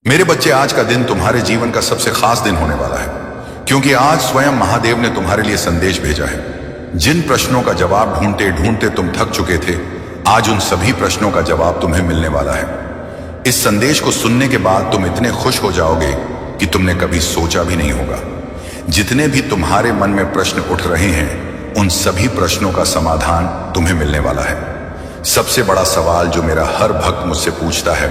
मेरे बच्चे, आज का दिन तुम्हारे जीवन का सबसे खास दिन होने वाला है, क्योंकि आज स्वयं महादेव ने तुम्हारे लिए संदेश भेजा है। जिन प्रश्नों का जवाब ढूंढते ढूंढते तुम थक चुके थे, आज उन सभी प्रश्नों का जवाब तुम्हें मिलने वाला है। इस संदेश को सुनने के बाद तुम इतने खुश हो जाओगे कि तुमने कभी सोचा भी नहीं होगा। जितने भी तुम्हारे मन में प्रश्न उठ रहे हैं, उन सभी प्रश्नों का समाधान तुम्हें मिलने वाला है। सबसे बड़ा सवाल जो मेरा हर भक्त मुझसे पूछता है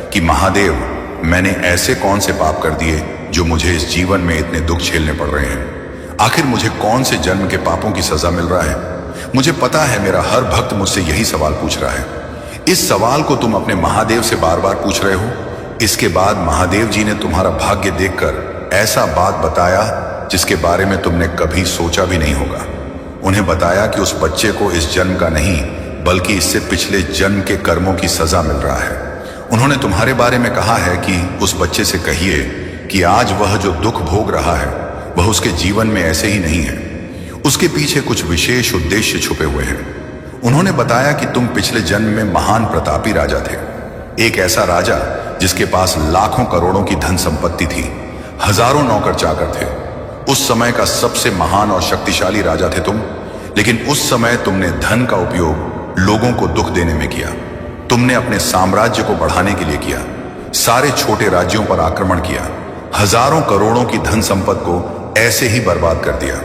कि महादेव, मैंने ऐसे कौन से पाप कर दिए जो मुझे इस जीवन में इतने दुख झेलने पड़ रहे हैं? आखिर मुझे कौन से जन्म के पापों की सजा मिल रहा है? मुझे पता है मेरा हर भक्त मुझसे यही सवाल पूछ रहा है। इस सवाल को तुम अपने महादेव से बार बार पूछ रहे हो। इसके बाद महादेव जी ने तुम्हारा भाग्य देखकर ऐसा बात बताया जिसके बारे में तुमने कभी सोचा भी नहीं होगा। उन्हें बताया कि उस बच्चे को इस जन्म का नहीं, बल्कि इससे पिछले जन्म के कर्मों की सजा मिल रहा है। उन्होंने तुम्हारे बारे में कहा है कि उस बच्चे से कहिए कि आज वह जो दुख भोग रहा है, वह उसके जीवन में ऐसे ही नहीं है। उसके पीछे कुछ विशेष उद्देश्य छुपे हुए हैं। उन्होंने बताया कि तुम पिछले जन्म में महान प्रतापी राजा थे, एक ऐसा राजा जिसके पास लाखों करोड़ों की धन संपत्ति थी, हजारों नौकर चाकर थे। उस समय का सबसे महान और शक्तिशाली राजा थे तुम। लेकिन उस समय तुमने धन का उपयोग लोगों को दुख देने में किया। तुमने अपने साम्राज्य को बढ़ाने के लिए किया, सारे छोटे राज्यों पर आक्रमण किया, हजारों करोड़ों की धन संपत्ति को ऐसे ही बर्बाद कर दिया।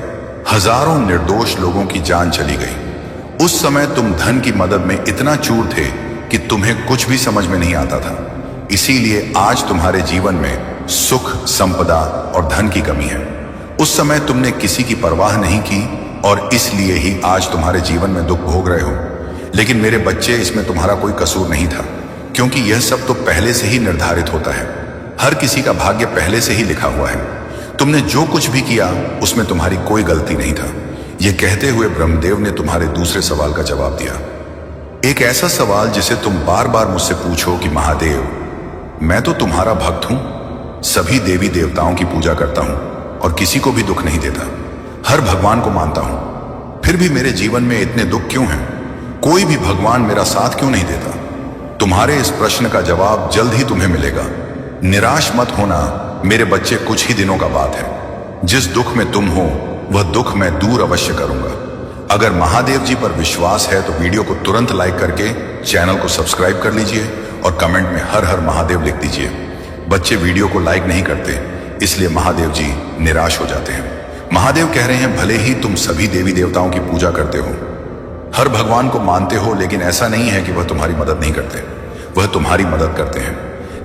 हजारों निर्दोष लोगों की जान चली गई। उस समय तुम धन की मदद में इतना चूर थे कि तुम्हें कुछ भी समझ में नहीं आता था। इसीलिए आज तुम्हारे जीवन में सुख, संपदा और धन की कमी है। उस समय तुमने किसी की परवाह नहीं की और इसलिए ही आज तुम्हारे जीवन में दुख भोग रहे हो। लेकिन मेरे बच्चे, इसमें तुम्हारा कोई कसूर नहीं था, क्योंकि यह सब तो पहले से ही निर्धारित होता है। हर किसी का भाग्य पहले से ही लिखा हुआ है। तुमने जो कुछ भी किया उसमें तुम्हारी कोई गलती नहीं था। यह कहते हुए ब्रह्मदेव ने तुम्हारे दूसरे सवाल का जवाब दिया। एक ऐसा सवाल जिसे तुम बार बार मुझसे पूछो कि महादेव, मैं तो तुम्हारा भक्त हूं, सभी देवी देवताओं की पूजा करता हूं और किसी को भी दुख नहीं देता, हर भगवान को मानता हूं, फिर भी मेरे जीवन में इतने दुख क्यों हैं? कोई भी भगवान मेरा साथ क्यों नहीं देता? तुम्हारे इस प्रश्न का जवाब जल्द ही तुम्हें मिलेगा। निराश मत होना मेरे बच्चे, कुछ ही दिनों का बात है। जिस दुख में तुम हो वह दुख मैं दूर अवश्य करूंगा। अगर महादेव जी पर विश्वास है तो वीडियो को तुरंत लाइक करके चैनल को सब्सक्राइब कर लीजिए और कमेंट में हर हर महादेव लिख दीजिए। बच्चे वीडियो को लाइक नहीं करते, इसलिए महादेव जी निराश हो जाते हैं। महादेव कह रहे हैं, भले ही तुम सभी देवी देवताओं की पूजा करते हो, हर भगवान को मानते हो, लेकिन ऐसा नहीं है कि वह तुम्हारी मदद नहीं करते। वह तुम्हारी मदद करते हैं,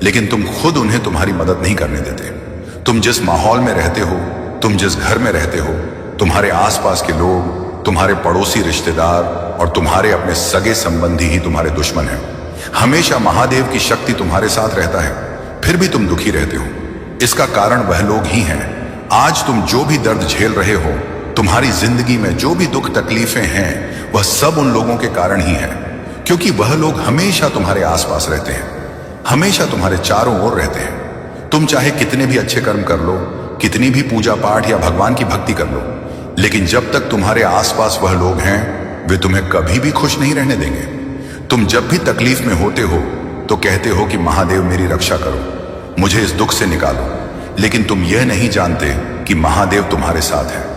लेकिन तुम खुद उन्हें तुम्हारी मदद नहीं करने देते। तुम जिस माहौल में रहते हो, तुम जिस घर में रहते हो, तुम्हारे आसपास के लोग, तुम्हारे पड़ोसी रिश्तेदार और तुम्हारे अपने सगे संबंधी ही तुम्हारे दुश्मन हैं। हमेशा महादेव की शक्ति तुम्हारे साथ रहता है, फिर भी तुम दुखी रहते हो। इसका कारण वह लोग ही हैं। आज तुम जो भी दर्द झेल रहे हो, तुम्हारी जिंदगी में जो भी दुख तकलीफें हैं, वह सब उन लोगों के कारण ही है, क्योंकि वह लोग हमेशा तुम्हारे आसपास रहते हैं, हमेशा तुम्हारे चारों ओर रहते हैं। तुम चाहे कितने भी अच्छे कर्म कर लो, कितनी भी पूजा पाठ या भगवान की भक्ति कर लो, लेकिन जब तक तुम्हारे आसपास वह लोग हैं, वे तुम्हें कभी भी खुश नहीं रहने देंगे। तुम जब भी तकलीफ में होते हो तो कहते हो कि महादेव मेरी रक्षा करो, मुझे इस दुख से निकालो, लेकिन तुम यह नहीं जानते कि महादेव तुम्हारे साथ है,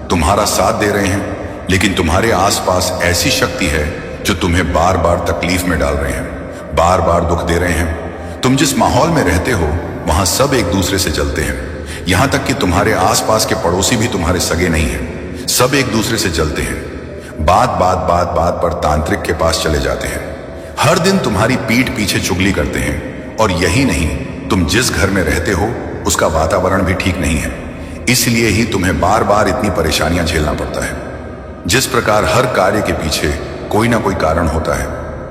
तुम्हारा साथ दे रहे हैं। लेकिन तुम्हारे आसपास ऐसी शक्ति है जो तुम्हें बार बार तकलीफ में डाल रहे हैं, बार बार दुख दे रहे हैं। तुम जिस माहौल में रहते हो वहां सब एक दूसरे से चलते हैं, यहां तक कि तुम्हारे आसपास के पड़ोसी भी तुम्हारे सगे नहीं हैं। सब एक दूसरे से चलते हैं, बात बात पर तांत्रिक के पास चले जाते हैं, हर दिन तुम्हारी पीठ पीछे चुगली करते हैं। और यही नहीं, तुम जिस घर में रहते हो उसका वातावरण भी ठीक नहीं है, इसलिए ही तुम्हें बार बार इतनी परेशानियां झेलना पड़ता है। जिस प्रकार हर कार्य के पीछे कोई ना कोई कारण होता है,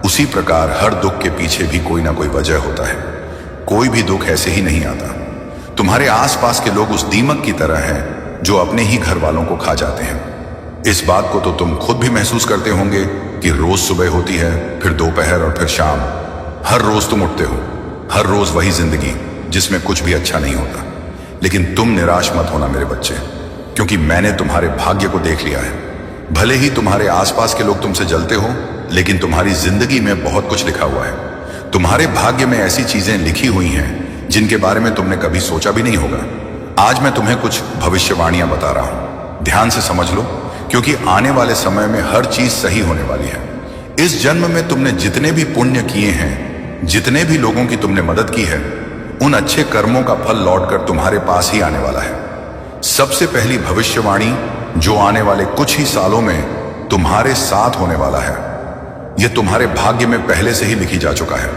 उसी प्रकार हर दुख के पीछे भी कोई ना कोई वजह होता है। कोई भी दुख ऐसे ही नहीं आता। तुम्हारे आसपास के लोग उस दीमक की तरह हैं जो अपने ही घर वालों को खा जाते हैं। इस बात को तो तुम खुद भी महसूस करते होंगे कि रोज सुबह होती है, फिर दोपहर और फिर शाम। हर रोज तुम उठते हो, हर रोज वही जिंदगी जिसमें कुछ भी अच्छा नहीं होता। लेकिन तुम निराश मत होना मेरे बच्चे, क्योंकि मैंने तुम्हारे भाग्य को देख लिया है। भले ही तुम्हारे आसपास के लोग तुमसे जलते हो, लेकिन तुम्हारी जिंदगी में बहुत कुछ लिखा हुआ है। तुम्हारे भाग्य में ऐसी चीजें लिखी हुई हैं जिनके बारे में तुमने कभी सोचा भी नहीं होगा। आज मैं तुम्हें कुछ भविष्यवाणियां बता रहा हूं, ध्यान से समझ लो, क्योंकि आने वाले समय में हर चीज सही होने वाली है। इस जन्म में तुमने जितने भी पुण्य किए हैं, जितने भी लोगों की तुमने मदद की है, उन अच्छे कर्मों का फल लौटकर तुम्हारे पास ही आने वाला है। सबसे पहली भविष्यवाणी जो आने वाले कुछ ही सालों में तुम्हारे साथ होने वाला है, यह तुम्हारे भाग्य में पहले से ही लिखी जा चुका है।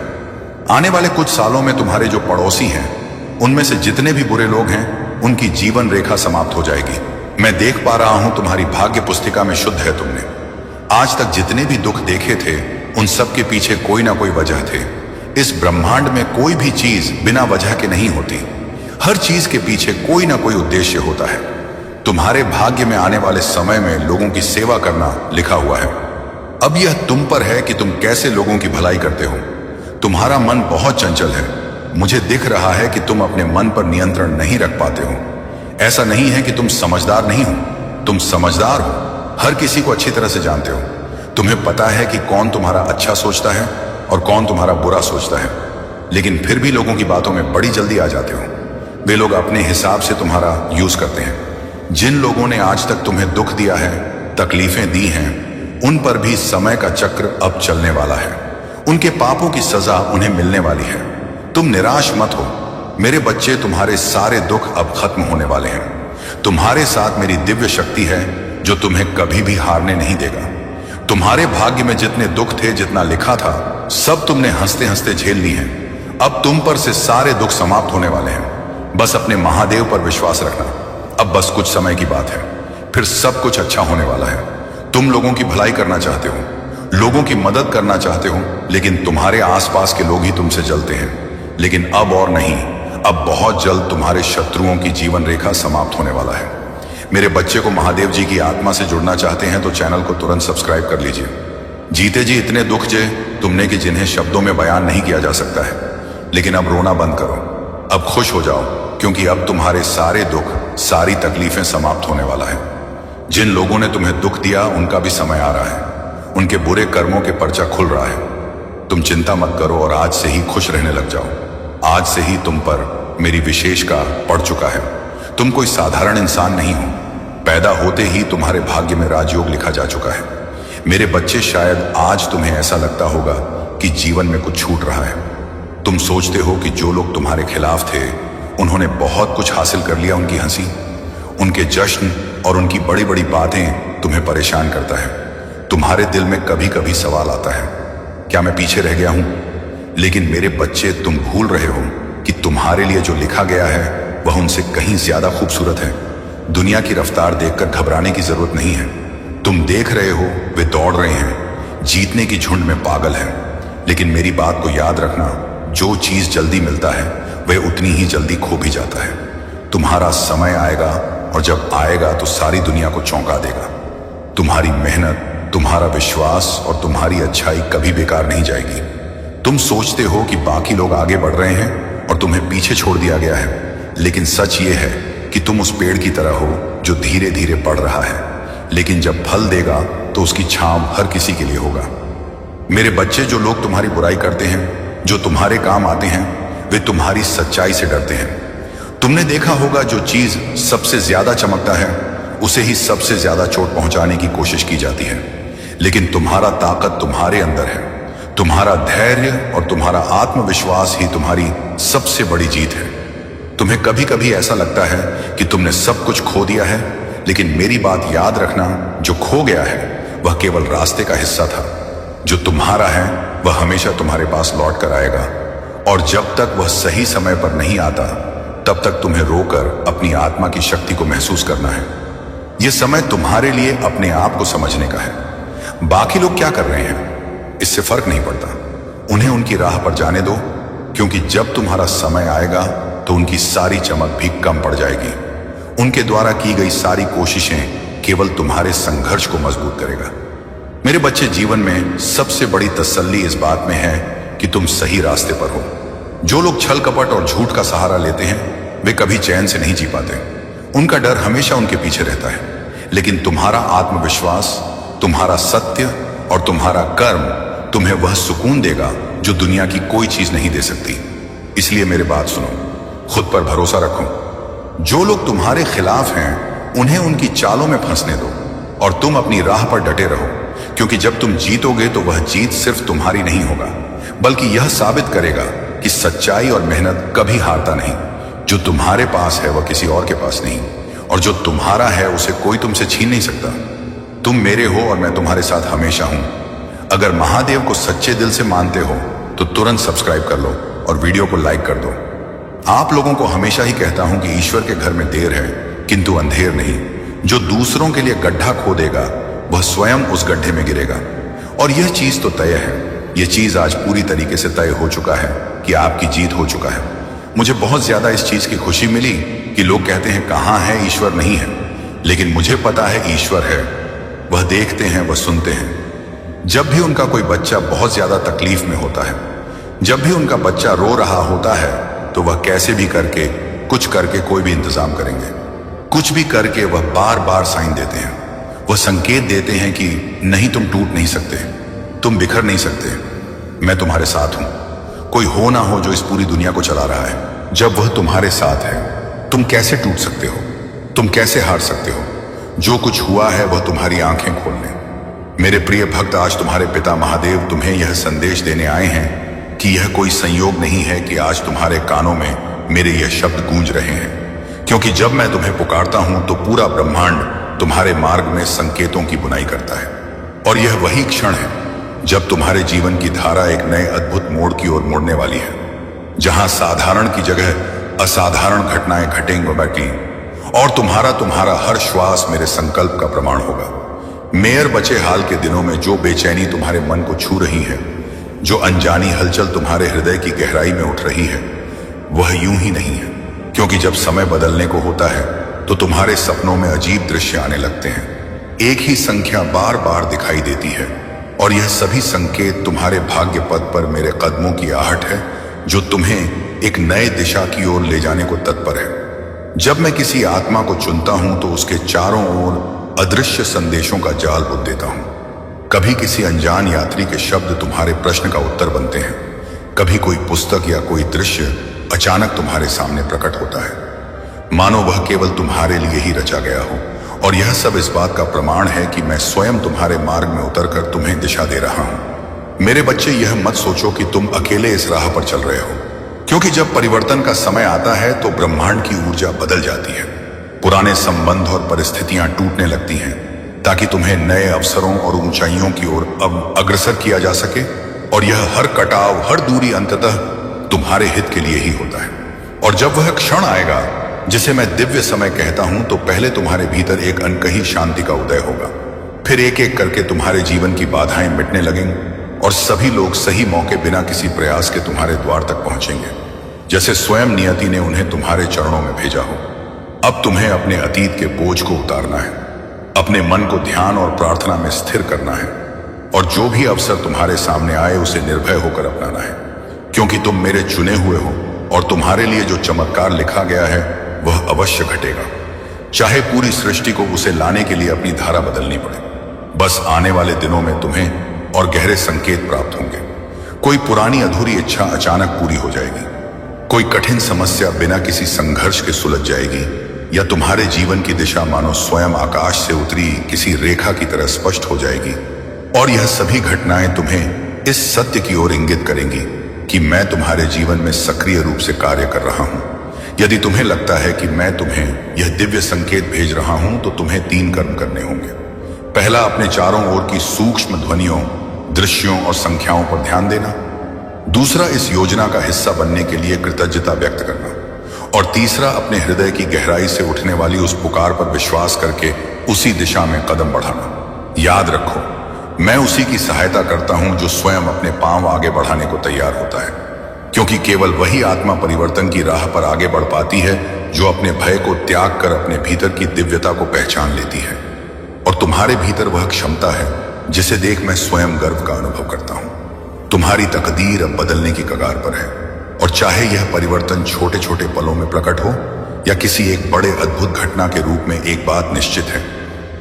आने वाले कुछ सालों में तुम्हारे जो पड़ोसी हैं, उनमें से जितने भी बुरे लोग हैं, उनकी जीवन रेखा समाप्त हो जाएगी। मैं देख पा रहा हूं तुम्हारी भाग्य पुस्तिका में शुद्ध है। तुमने आज तक जितने भी दुख देखे थे, उन सब के पीछे कोई ना कोई वजह थे। इस ब्रह्मांड में कोई भी चीज बिना वजह के नहीं होती। हर चीज के पीछे कोई ना कोई उद्देश्य होता है। तुम्हारे भाग्य में आने वाले समय में लोगों की सेवा करना लिखा हुआ है। अब यह तुम पर है कि तुम कैसे लोगों की भलाई करते हो। तुम्हारा मन बहुत चंचल है। मुझे दिख रहा है कि तुम अपने मन पर नियंत्रण नहीं रख पाते हो। ऐसा नहीं है कि तुम समझदार नहीं हो, तुम समझदार हो, हर किसी को अच्छी तरह से जानते हो। तुम्हें पता है कि कौन तुम्हारा अच्छा सोचता है और कौन तुम्हारा बुरा सोचता है, लेकिन फिर भी लोगों की बातों में बड़ी जल्दी आ जाते हो। वे लोग अपने हिसाब से तुम्हारा यूज करते हैं। जिन लोगों ने आज तक तुम्हें दुख दिया है, तकलीफें दी हैं, उन पर भी समय का चक्र अब चलने वाला है। उनके पापों की सजा उन्हें मिलने वाली है। तुम निराश मत हो मेरे बच्चे, तुम्हारे सारे दुख अब खत्म होने वाले हैं। तुम्हारे साथ मेरी दिव्य शक्ति है जो तुम्हें कभी भी हारने नहीं देगा। तुम्हारे भाग्य में जितने दुख थे, जितना लिखा था, सब तुमने हंसते हंसते झेल ली हैं। अब तुम पर से सारे दुख समाप्त होने वाले हैं। बस अपने महादेव पर विश्वास रखना। अब बस कुछ समय की बात है, फिर सब कुछ अच्छा होने वाला है। तुम लोगों की भलाई करना चाहते हो, लोगों की मदद करना चाहते हो, लेकिन तुम्हारे आसपास के लोग ही तुमसे जलते हैं। लेकिन अब और नहीं, अब बहुत जल्द तुम्हारे शत्रुओं की जीवन रेखा समाप्त होने वाला है। मेरे बच्चे को महादेव जी की आत्मा से जुड़ना चाहते हैं तो चैनल को तुरंत सब्सक्राइब कर लीजिए। जीते जी इतने दुख जे तुमने कि जिन्हें शब्दों में बयान नहीं किया जा सकता है। लेकिन अब रोना बंद करो, अब खुश हो जाओ, क्योंकि अब तुम्हारे सारे दुख, सारी तकलीफें समाप्त होने वाला है। जिन लोगों ने तुम्हें दुख दिया, उनका भी समय आ रहा है। उनके बुरे कर्मों के पर्चा खुल रहा है। तुम चिंता मत करो और आज से ही खुश रहने लग जाओ। आज से ही तुम पर मेरी विशेष का पड़ चुका है। तुम कोई साधारण इंसान नहीं हो। पैदा होते ही तुम्हारे भाग्य में राजयोग लिखा जा चुका है। मेरे बच्चे, शायद आज तुम्हें ऐसा लगता होगा कि जीवन में कुछ छूट रहा है। तुम सोचते हो कि जो लोग तुम्हारे खिलाफ थे, उन्होंने बहुत कुछ हासिल कर लिया। उनकी हंसी, उनके जश्न और उनकी बड़ी बड़ी बातें तुम्हें परेशान करता है। तुम्हारे दिल में कभी कभी सवाल आता है, क्या मैं पीछे रह गया हूं? लेकिन मेरे बच्चे, तुम भूल रहे हो कि तुम्हारे लिए जो लिखा गया है वह उनसे कहीं ज्यादा खूबसूरत है। दुनिया की रफ्तार देखकर घबराने की जरूरत नहीं है। तुम देख रहे हो वे दौड़ रहे हैं, जीतने की झुंड में पागल है। लेकिन मेरी बात को याद रखना, जो चीज जल्दी मिलता है वह उतनी ही जल्दी खो भी जाता है। तुम्हारा समय आएगा और जब आएगा तो सारी दुनिया को चौंका देगा। तुम्हारी मेहनत, तुम्हारा विश्वास और तुम्हारी अच्छाई कभी बेकार नहीं जाएगी। तुम सोचते हो कि बाकी लोग आगे बढ़ रहे हैं और तुम्हें पीछे छोड़ दिया गया है, लेकिन सच ये है कि तुम उस पेड़ की तरह हो जो धीरे धीरे बढ़ रहा है, लेकिन जब फल देगा तो उसकी छांव हर किसी के लिए होगा। मेरे बच्चे, जो लोग तुम्हारी बुराई करते हैं, जो तुम्हारे काम आते हैं, वे तुम्हारी सच्चाई से डरते हैं। तुमने देखा होगा, जो चीज सबसे ज्यादा चमकता है उसे ही सबसे ज्यादा चोट पहुंचाने की कोशिश की जाती है। लेकिन तुम्हारा ताकत तुम्हारे अंदर है। तुम्हारा धैर्य और तुम्हारा आत्मविश्वास ही तुम्हारी सबसे बड़ी जीत है। तुम्हें कभी कभी ऐसा लगता है कि तुमने सब कुछ खो दिया है, लेकिन मेरी बात याद रखना, जो खो गया है वह केवल रास्ते का हिस्सा था। जो तुम्हारा है वह हमेशा तुम्हारे पास लौट कर आएगा, और जब तक वह सही समय पर नहीं आता, तब तक तुम्हें रोकर अपनी आत्मा की शक्ति को महसूस करना है। यह समय तुम्हारे लिए अपने आप को समझने का है। बाकी लोग क्या कर रहे हैं इससे फर्क नहीं पड़ता। उन्हें उनकी राह पर जाने दो, क्योंकि जब तुम्हारा समय आएगा तो उनकी सारी चमक भी कम पड़ जाएगी। उनके द्वारा की गई सारी कोशिशें केवल तुम्हारे संघर्ष को मजबूत करेगा। मेरे बच्चे, जीवन में सबसे बड़ी तसल्ली इस बात में है कि तुम सही रास्ते पर हो। जो लोग छल कपट और झूठ का सहारा लेते हैं, वे कभी चैन से नहीं जी पाते। उनका डर हमेशा उनके पीछे रहता है। लेकिन तुम्हारा आत्मविश्वास, तुम्हारा सत्य और तुम्हारा कर्म तुम्हें वह सुकून देगा जो दुनिया की कोई चीज नहीं दे सकती। इसलिए मेरी बात सुनो। खुद पर भरोसा रखो। जो लोग तुम्हारे खिलाफ हैं उन्हें उनकी चालों में फंसने दो और तुम अपनी राह पर डटे रहो, क्योंकि जब तुम जीतोगे तो वह जीत सिर्फ तुम्हारी नहीं होगा, बल्कि यह साबित करेगा कि सच्चाई और मेहनत कभी हारता नहीं। जो तुम्हारे पास है वह किसी और के पास नहीं, और जो तुम्हारा है उसे कोई तुमसे छीन नहीं सकता। तुम मेरे हो और मैं तुम्हारे साथ हमेशा हूं। अगर महादेव को सच्चे दिल से मानते हो तो तुरंत सब्सक्राइब कर लो और वीडियो को लाइक कर दो। आप लोगों को हमेशा ही कहता हूं कि ईश्वर के घर में देर है किंतु अंधेर नहीं। जो दूसरों के लिए गड्ढा खोदेगा वह स्वयं उस गड्ढे में गिरेगा। और यह चीज तो तय है, यह चीज आज पूरी तरीके से तय हो चुका है कि आपकी जीत हो चुका है। मुझे बहुत ज्यादा इस चीज की खुशी मिली कि लोग कहते हैं कहां है ईश्वर, नहीं है, लेकिन मुझे पता है ईश्वर है। वह देखते हैं, वह सुनते हैं। जब भी उनका कोई बच्चा बहुत ज्यादा तकलीफ में होता है, जब भी उनका बच्चा रो रहा होता है, तो वह कैसे भी करके कुछ करके कोई भी इंतजाम करेंगे। कुछ भी करके वह बार बार साइन देते हैं। वह संकेत देते हैं कि नहीं, तुम टूट नहीं सकते, तुम बिखर नहीं सकते, मैं तुम्हारे साथ हूं। कोई हो ना हो जो इस पूरी दुनिया को चला रहा है, जब वह तुम्हारे साथ है तुम कैसे टूट सकते हो, तुम कैसे हार सकते हो। जो कुछ हुआ है वह तुम्हारी आंखें खोल ले। मेरे प्रिय भक्त, आज तुम्हारे पिता महादेव तुम्हें यह संदेश देने आए हैं कि यह कोई संयोग नहीं है कि आज तुम्हारे कानों में मेरे यह शब्द गूंज रहे हैं, क्योंकि जब मैं तुम्हें पुकारता हूं तो पूरा ब्रह्मांड तुम्हारे मार्ग में संकेतों की बुनाई करता है। और यह वही क्षण है जब तुम्हारे जीवन की धारा एक नए अद्भुत मोड़ की ओर मुड़ने वाली है, जहां साधारण की जगह असाधारण घटनाएं घटेंगी और तुम्हारा हर श्वास मेरे संकल्प का प्रमाण होगा। मेयर बचे हाल के दिनों में जो बेचैनी तुम्हारे मन को छू रही है, जो अनजानी हलचल तुम्हारे हृदय की गहराई में उठ रही है, वह यूं ही नहीं है, क्योंकि जब समय बदलने को होता है तो तुम्हारे सपनों में अजीब दृश्य आने लगते हैं। एक ही संख्या बार बार दिखाई देती है और यह सभी संकेत तुम्हारे भाग्य पथ पर मेरे कदमों की आहट है, जो तुम्हें एक नए दिशा की ओर ले जाने को तत्पर है। जब मैं किसी आत्मा को चुनता हूं तो उसके चारों ओर अदृश्य संदेशों का जाल बुन देता हूं। कभी किसी अनजान यात्री के शब्द तुम्हारे प्रश्न का उत्तर बनते हैं, कभी कोई पुस्तक या कोई दृश्य अचानक तुम्हारे सामने प्रकट होता है, मानो वह केवल तुम्हारे लिए ही रचा गया हो। और यह सब इस बात का प्रमाण है कि मैं स्वयं तुम्हारे मार्ग में उतरकर तुम्हें दिशा दे रहा हूं। मेरे बच्चे, यह मत सोचो कि तुम अकेले इस राह पर चल रहे हो, क्योंकि जब परिवर्तन का समय आता है तो ब्रह्मांड की ऊर्जा बदल जाती है। पुराने संबंध और परिस्थितियां टूटने लगती हैं ताकि तुम्हें नए अवसरों और ऊंचाइयों की ओर अब अग्रसर किया जा सके। और यह हर कटाव, हर दूरी अंततः तुम्हारे हित के लिए ही होता है। और जब वह क्षण आएगा जिसे मैं दिव्य समय कहता हूं, तो पहले तुम्हारे भीतर एक अनकही शांति का उदय होगा। फिर एक एक करके तुम्हारे जीवन की बाधाएं मिटने लगेंगी और सभी लोग सही मौके बिना किसी प्रयास के तुम्हारे द्वार तक पहुंचेंगे, जैसे स्वयं नियति ने उन्हें तुम्हारे चरणों में भेजा हो। अब तुम्हें अपने अतीत के बोझ को उतारना है, अपने मन को ध्यान और प्रार्थना में स्थिर करना है, और जो भी अवसर तुम्हारे सामने आए उसे निर्भय होकर अपनाना है, क्योंकि तुम मेरे चुने हुए हो और तुम्हारे लिए जो चमत्कार लिखा गया है वह अवश्य घटेगा, चाहे पूरी सृष्टि को उसे लाने के लिए अपनी धारा बदलनी पड़े। बस आने वाले दिनों में तुम्हें और गहरे संकेत प्राप्त होंगे। कोई पुरानी अधूरी इच्छा अचानक पूरी हो जाएगी, कोई कठिन समस्या बिना किसी संघर्ष के सुलझ जाएगी, या तुम्हारे जीवन की दिशा मानो स्वयं आकाश से उतरी किसी रेखा की तरह स्पष्ट हो जाएगी। और यह सभी घटनाएं तुम्हें इस सत्य की ओर इंगित करेंगी कि मैं तुम्हारे जीवन में सक्रिय रूप से कार्य कर रहा हूं। यदि तुम्हें लगता है कि मैं तुम्हें यह दिव्य संकेत भेज रहा हूं, तो तुम्हें 3 कर्म करने होंगे। पहला, अपने चारों ओर की सूक्ष्म ध्वनियों, दृश्यों और संख्याओं पर ध्यान देना। दूसरा, इस योजना का हिस्सा बनने के लिए कृतज्ञता व्यक्त करना। और तीसरा, अपने हृदय की गहराई से उठने वाली उस पुकार पर विश्वास करके उसी दिशा में कदम बढ़ाना। याद रखो, मैं उसी की सहायता करता हूं जो स्वयं अपने पांव आगे बढ़ाने को तैयार होता है, क्योंकि केवल वही आत्मा परिवर्तन की राह पर आगे बढ़ पाती है जो अपने भय को त्याग कर अपने भीतर की दिव्यता को पहचान लेती है। और तुम्हारे भीतर वह क्षमता है जिसे देख मैं स्वयं गर्व का अनुभव करता हूं। तुम्हारी तकदीर अब बदलने की कगार पर है, और चाहे यह परिवर्तन छोटे छोटे पलों में प्रकट हो या किसी एक बड़े अद्भुत घटना के रूप में, एक बात निश्चित है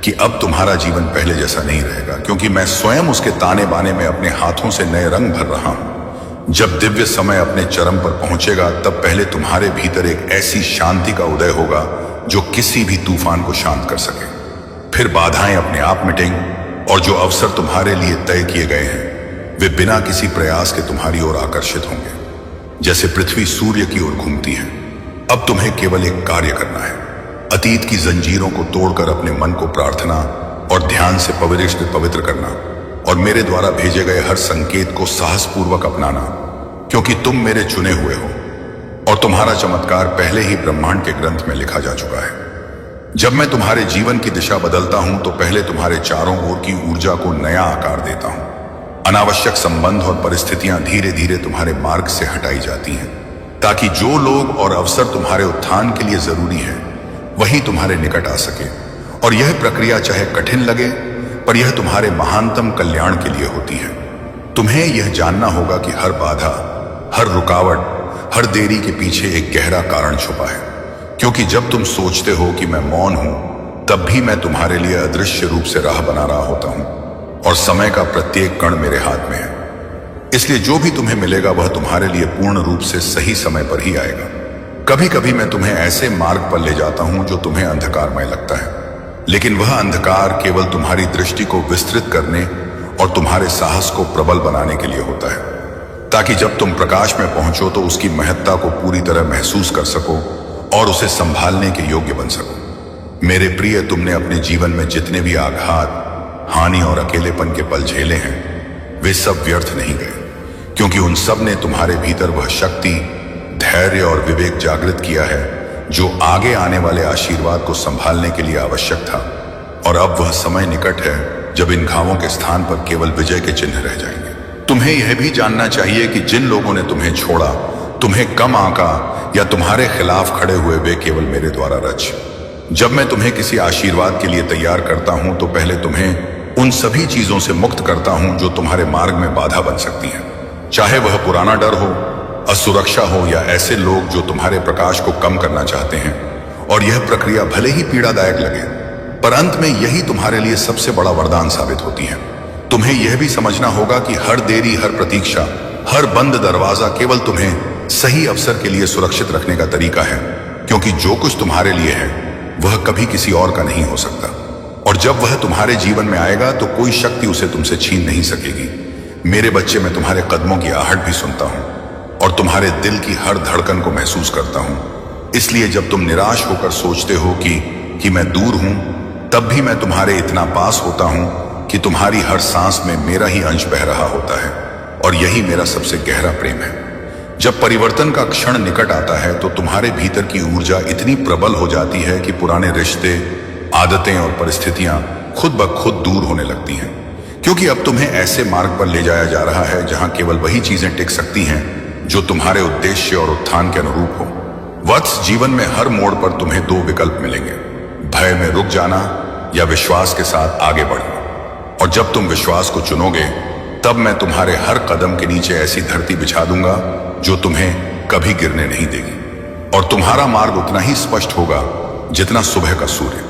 कि अब तुम्हारा जीवन पहले जैसा नहीं रहेगा, क्योंकि मैं स्वयं उसके ताने बाने में अपने हाथों से नए रंग भर रहा हूं। जब दिव्य समय अपने चरम पर पहुंचेगा तब पहले तुम्हारे भीतर एक ऐसी शांति का उदय होगा जो किसी भी तूफान को शांत कर सके। फिर बाधाएं अपने आप मिटेंगी और जो अवसर तुम्हारे लिए तय किए गए हैं वे बिना किसी प्रयास के तुम्हारी ओर आकर्षित होंगे। जैसे पृथ्वी सूर्य की ओर घूमती है, अब तुम्हें केवल एक कार्य करना है, अतीत की जंजीरों को तोड़कर अपने मन को प्रार्थना और ध्यान से पवित्र करना और मेरे द्वारा भेजे गए हर संकेत को साहसपूर्वक अपनाना, क्योंकि तुम मेरे चुने हुए हो और तुम्हारा चमत्कार पहले ही ब्रह्मांड के ग्रंथ में लिखा जा चुका है। जब मैं तुम्हारे जीवन की दिशा बदलता हूं तो पहले तुम्हारे चारों ओर की ऊर्जा को नया आकार देता हूं। अनावश्यक संबंध और परिस्थितियां धीरे धीरे तुम्हारे मार्ग से हटाई जाती हैं, ताकि जो लोग और अवसर तुम्हारे उत्थान के लिए जरूरी है वही तुम्हारे निकट आ सके। और यह प्रक्रिया चाहे कठिन लगे, पर यह तुम्हारे महानतम कल्याण के लिए होती है। तुम्हें यह जानना होगा कि हर बाधा, हर रुकावट, हर देरी के पीछे एक गहरा कारण छुपा है, क्योंकि जब तुम सोचते हो कि मैं मौन हूं, तब भी मैं तुम्हारे लिए अदृश्य रूप से राह बना रहा होता हूं और समय का प्रत्येक कण मेरे हाथ में है। इसलिए जो भी तुम्हें मिलेगा वह तुम्हारे लिए पूर्ण रूप से सही समय पर ही आएगा। कभी कभी मैं तुम्हें ऐसे मार्ग पर ले जाता हूं जो तुम्हें अंधकारमय लगता है, लेकिन वह अंधकार केवल तुम्हारी दृष्टि को विस्तृत करने और तुम्हारे साहस को प्रबल बनाने के लिए होता है, ताकि जब तुम प्रकाश में पहुंचो तो उसकी महत्ता को पूरी तरह महसूस कर सको और उसे संभालने के योग्य बन सको। मेरे प्रिय, तुमने अपने जीवन में जितने भी आघात, हानि और अकेलेपन के पल झेले हैं वे सब व्यर्थ नहीं गए, क्योंकि उन सब ने तुम्हारे भीतर वह शक्ति, धैर्य और विवेक जागृत किया है जो आगे आने वाले आशीर्वाद को संभालने के लिए आवश्यक था। और अब वह समय निकट है जब इन घावों के स्थान पर केवल विजय के चिन्ह रह जाएंगे। तुम्हें यह भी जानना चाहिए कि जिन लोगों ने तुम्हें छोड़ा, तुम्हें कम आंका या तुम्हारे खिलाफ खड़े हुए, वे केवल मेरे द्वारा रच। जब मैं तुम्हें किसी आशीर्वाद के लिए तैयार करता हूं तो पहले तुम्हें उन सभी चीजों से मुक्त करता हूं जो तुम्हारे मार्ग में बाधा बन सकती हैं, चाहे वह पुराना डर हो, असुरक्षा हो या ऐसे लोग जो तुम्हारे प्रकाश को कम करना चाहते हैं। और यह प्रक्रिया भले ही पीड़ादायक लगे, पर अंत में यही तुम्हारे लिए सबसे बड़ा वरदान साबित होती है। तुम्हें यह भी समझना होगा कि हर देरी, हर प्रतीक्षा, हर बंद दरवाजा केवल तुम्हें सही अवसर के लिए सुरक्षित रखने का तरीका है, क्योंकि जो कुछ तुम्हारे लिए है वह कभी किसी और का नहीं हो सकता। और जब वह तुम्हारे जीवन में आएगा तो कोई शक्ति उसे तुमसे छीन नहीं सकेगी। मेरे बच्चे, मैं तुम्हारे कदमों की आहट भी सुनता हूं और तुम्हारे दिल की हर धड़कन को महसूस करता हूं। इसलिए जब तुम निराश होकर सोचते हो कि मैं दूर हूं, तब भी मैं तुम्हारे इतना पास होता हूं कि तुम्हारी हर सांस में मेरा ही अंश बह रहा होता है। और यही मेरा सबसे गहरा प्रेम है। जब परिवर्तन का क्षण निकट आता है तो तुम्हारे भीतर की ऊर्जा इतनी प्रबल हो जाती है कि पुराने रिश्ते, आदतें और परिस्थितियां खुद ब खुद दूर होने लगती हैं, क्योंकि अब तुम्हें ऐसे मार्ग पर ले जाया जा रहा है जहां केवल वही चीजें टिक सकती हैं जो तुम्हारे उद्देश्य और उत्थान के अनुरूप हो। वत्स, जीवन में हर मोड़ पर तुम्हें दो विकल्प मिलेंगे, भय में रुक जाना या विश्वास के साथ आगे बढ़ना। और जब तुम विश्वास को चुनोगे तब मैं तुम्हारे हर कदम के नीचे ऐसी धरती बिछा दूंगा जो तुम्हें कभी गिरने नहीं देगी। और तुम्हारा मार्ग उतना ही स्पष्ट होगा जितना सुबह का सूर्य।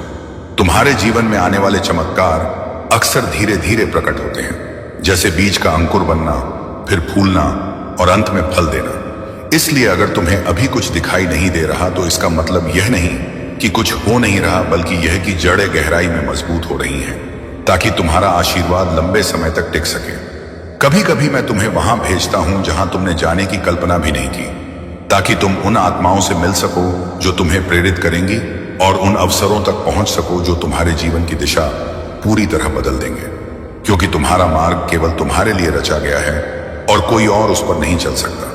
तुम्हारे जीवन में आने वाले चमत्कार अक्सर धीरे धीरे प्रकट होते हैं, जैसे बीज का अंकुर बनना, फिर फूलना और अंत में फल देना। इसलिए अगर तुम्हें अभी कुछ दिखाई नहीं दे रहा तो इसका मतलब यह नहीं कि कुछ हो नहीं रहा, बल्कि यह कि जड़ें गहराई में मजबूत हो रही हैं, ताकि तुम्हारा आशीर्वाद लंबे समय तक टिक सके। कभी कभी मैं तुम्हें वहां भेजता हूं जहां तुमने जाने की कल्पना भी नहीं की, ताकि तुम उन आत्माओं से मिल सको जो तुम्हें प्रेरित करेंगी और उन अवसरों तक पहुंच सको जो तुम्हारे जीवन की दिशा पूरी तरह बदल देंगे। क्योंकि तुम्हारा मार्ग केवल तुम्हारे लिए रचा गया है और कोई और उस पर नहीं चल सकता।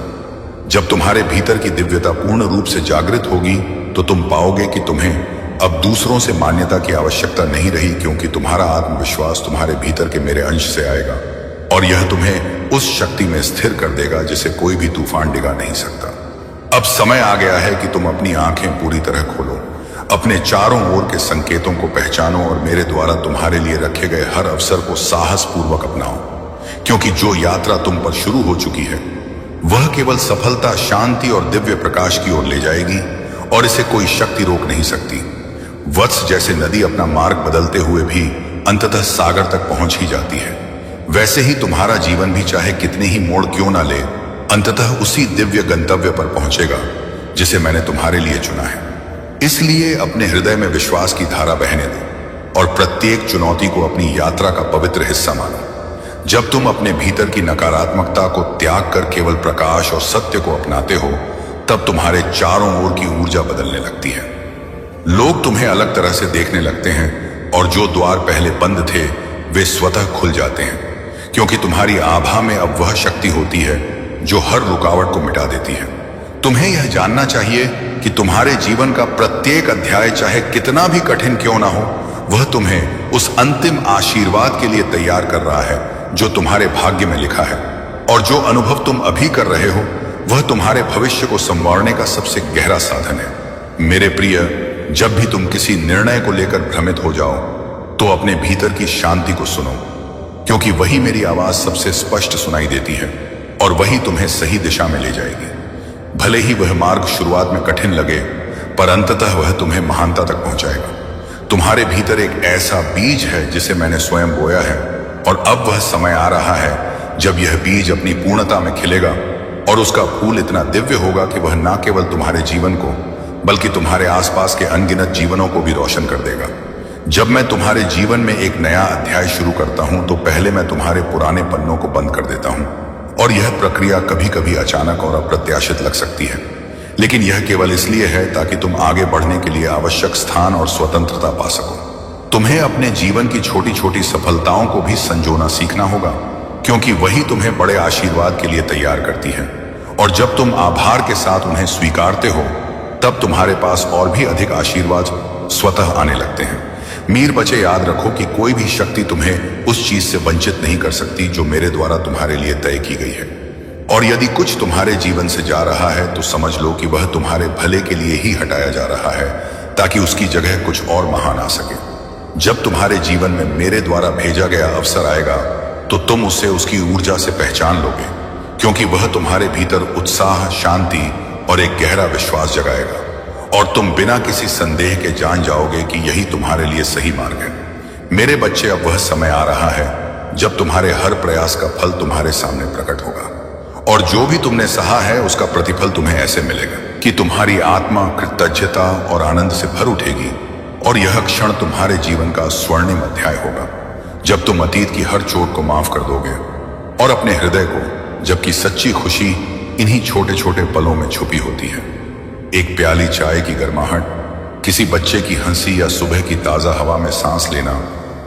जब तुम्हारे भीतर की दिव्यता पूर्ण रूप से जागृत होगी तो तुम पाओगे कि तुम्हें अब दूसरों से मान्यता की आवश्यकता नहीं रही, क्योंकि तुम्हारा आत्मविश्वास तुम्हारे भीतर के मेरे अंश से आएगा और यह तुम्हें उस शक्ति में स्थिर कर देगा जिसे कोई भी तूफान डिगा नहीं सकता। अब समय आ गया है कि तुम अपनी आंखें पूरी तरह खोलो, अपने चारों ओर के संकेतों को पहचानो और मेरे द्वारा तुम्हारे लिए रखे गए हर अवसर को साहसपूर्वक अपनाओ। क्योंकि जो यात्रा तुम पर शुरू हो चुकी है वह केवल सफलता, शांति और दिव्य प्रकाश की ओर ले जाएगी और इसे कोई शक्ति रोक नहीं सकती। वत्स, जैसे नदी अपना मार्ग बदलते हुए भी अंततः सागर तक पहुंच ही जाती है, वैसे ही तुम्हारा जीवन भी चाहे कितने ही मोड़ क्यों ना ले, अंततः उसी दिव्य गंतव्य पर पहुंचेगा जिसे मैंने तुम्हारे लिए चुना है। इसलिए अपने हृदय में विश्वास की धारा बहने दो और प्रत्येक चुनौती को अपनी यात्रा का पवित्र हिस्सा मानो। जब तुम अपने भीतर की नकारात्मकता को त्याग कर केवल प्रकाश और सत्य को अपनाते हो, तब तुम्हारे चारों ओर की ऊर्जा बदलने लगती है। लोग तुम्हें अलग तरह से देखने लगते हैं और जो द्वार पहले बंद थे वे स्वतः खुल जाते हैं, क्योंकि तुम्हारी आभा में अब वह शक्ति होती है जो हर रुकावट को मिटा देती है। तुम्हें यह जानना चाहिए कि तुम्हारे जीवन का प्रत्येक अध्याय चाहे कितना भी कठिन क्यों ना हो, वह तुम्हें उस अंतिम आशीर्वाद के लिए तैयार कर रहा है जो तुम्हारे भाग्य में लिखा है। और जो अनुभव तुम अभी कर रहे हो वह तुम्हारे भविष्य को संवारने का सबसे गहरा साधन है। मेरे प्रिय, जब भी तुम किसी निर्णय को लेकर भ्रमित हो जाओ तो अपने भीतर की शांति को सुनो, क्योंकि वही मेरी आवाज सबसे स्पष्ट सुनाई देती है और वही तुम्हें सही दिशा में ले जाएगी। भले ही वह मार्ग शुरुआत में कठिन लगे, पर अंततः वह तुम्हें महानता तक पहुंचाएगा। तुम्हारे भीतर एक ऐसा बीज है जिसे मैंने स्वयं बोया है, और अब वह समय आ रहा है जब यह बीज अपनी पूर्णता में खिलेगा और उसका फूल इतना दिव्य होगा कि वह न केवल तुम्हारे जीवन को बल्कि तुम्हारे आसपास के अनगिनत जीवनों को भी रोशन कर देगा। जब मैं तुम्हारे जीवन में एक नया अध्याय शुरू करता हूं तो पहले मैं तुम्हारे पुराने पन्नों को बंद कर देता हूं, और यह प्रक्रिया कभी कभी अचानक और अप्रत्याशित लग सकती है, लेकिन यह केवल इसलिए है ताकि तुम आगे बढ़ने के लिए आवश्यक स्थान और स्वतंत्रता पा सको। तुम्हें अपने जीवन की छोटी छोटी सफलताओं को भी संजोना सीखना होगा, क्योंकि वही तुम्हें बड़े आशीर्वाद के लिए तैयार करती है। और जब तुम आभार के साथ उन्हें स्वीकारते हो, तब तुम्हारे पास और भी अधिक आशीर्वाद स्वतः आने लगते हैं। मीर बचे, याद रखो कि कोई भी शक्ति तुम्हें उस चीज से वंचित नहीं कर सकती जो मेरे द्वारा तुम्हारे लिए तय की गई है। और यदि कुछ तुम्हारे जीवन से जा रहा है तो समझ लो कि वह तुम्हारे भले के लिए ही हटाया जा रहा है, ताकि उसकी जगह कुछ और महान आ सके। जब तुम्हारे जीवन में मेरे द्वारा भेजा गया अवसर आएगा तो तुम उसे उसकी ऊर्जा से पहचान लोगे, क्योंकि वह तुम्हारे भीतर उत्साह, शांति और एक गहरा विश्वास जगाएगा, और तुम बिना किसी संदेह के जान जाओगे कि यही तुम्हारे लिए सही मार्ग है। मेरे बच्चे, अब वह समय आ रहा है जब तुम्हारे हर प्रयास का फल तुम्हारे सामने प्रकट होगा, और जो भी तुमने सहा है उसका प्रतिफल तुम्हें ऐसे मिलेगा कि तुम्हारी आत्मा कृतज्ञता और आनंद से भर उठेगी, और यह क्षण तुम्हारे जीवन का स्वर्णिम अध्याय होगा जब तुम अतीत की हर चोट को माफ कर दोगे और अपने हृदय को, जबकि सच्ची खुशी इन्हीं छोटे छोटे पलों में छुपी होती है। एक प्याली चाय की गर्माहट, किसी बच्चे की हंसी या सुबह की ताजा हवा में सांस लेना,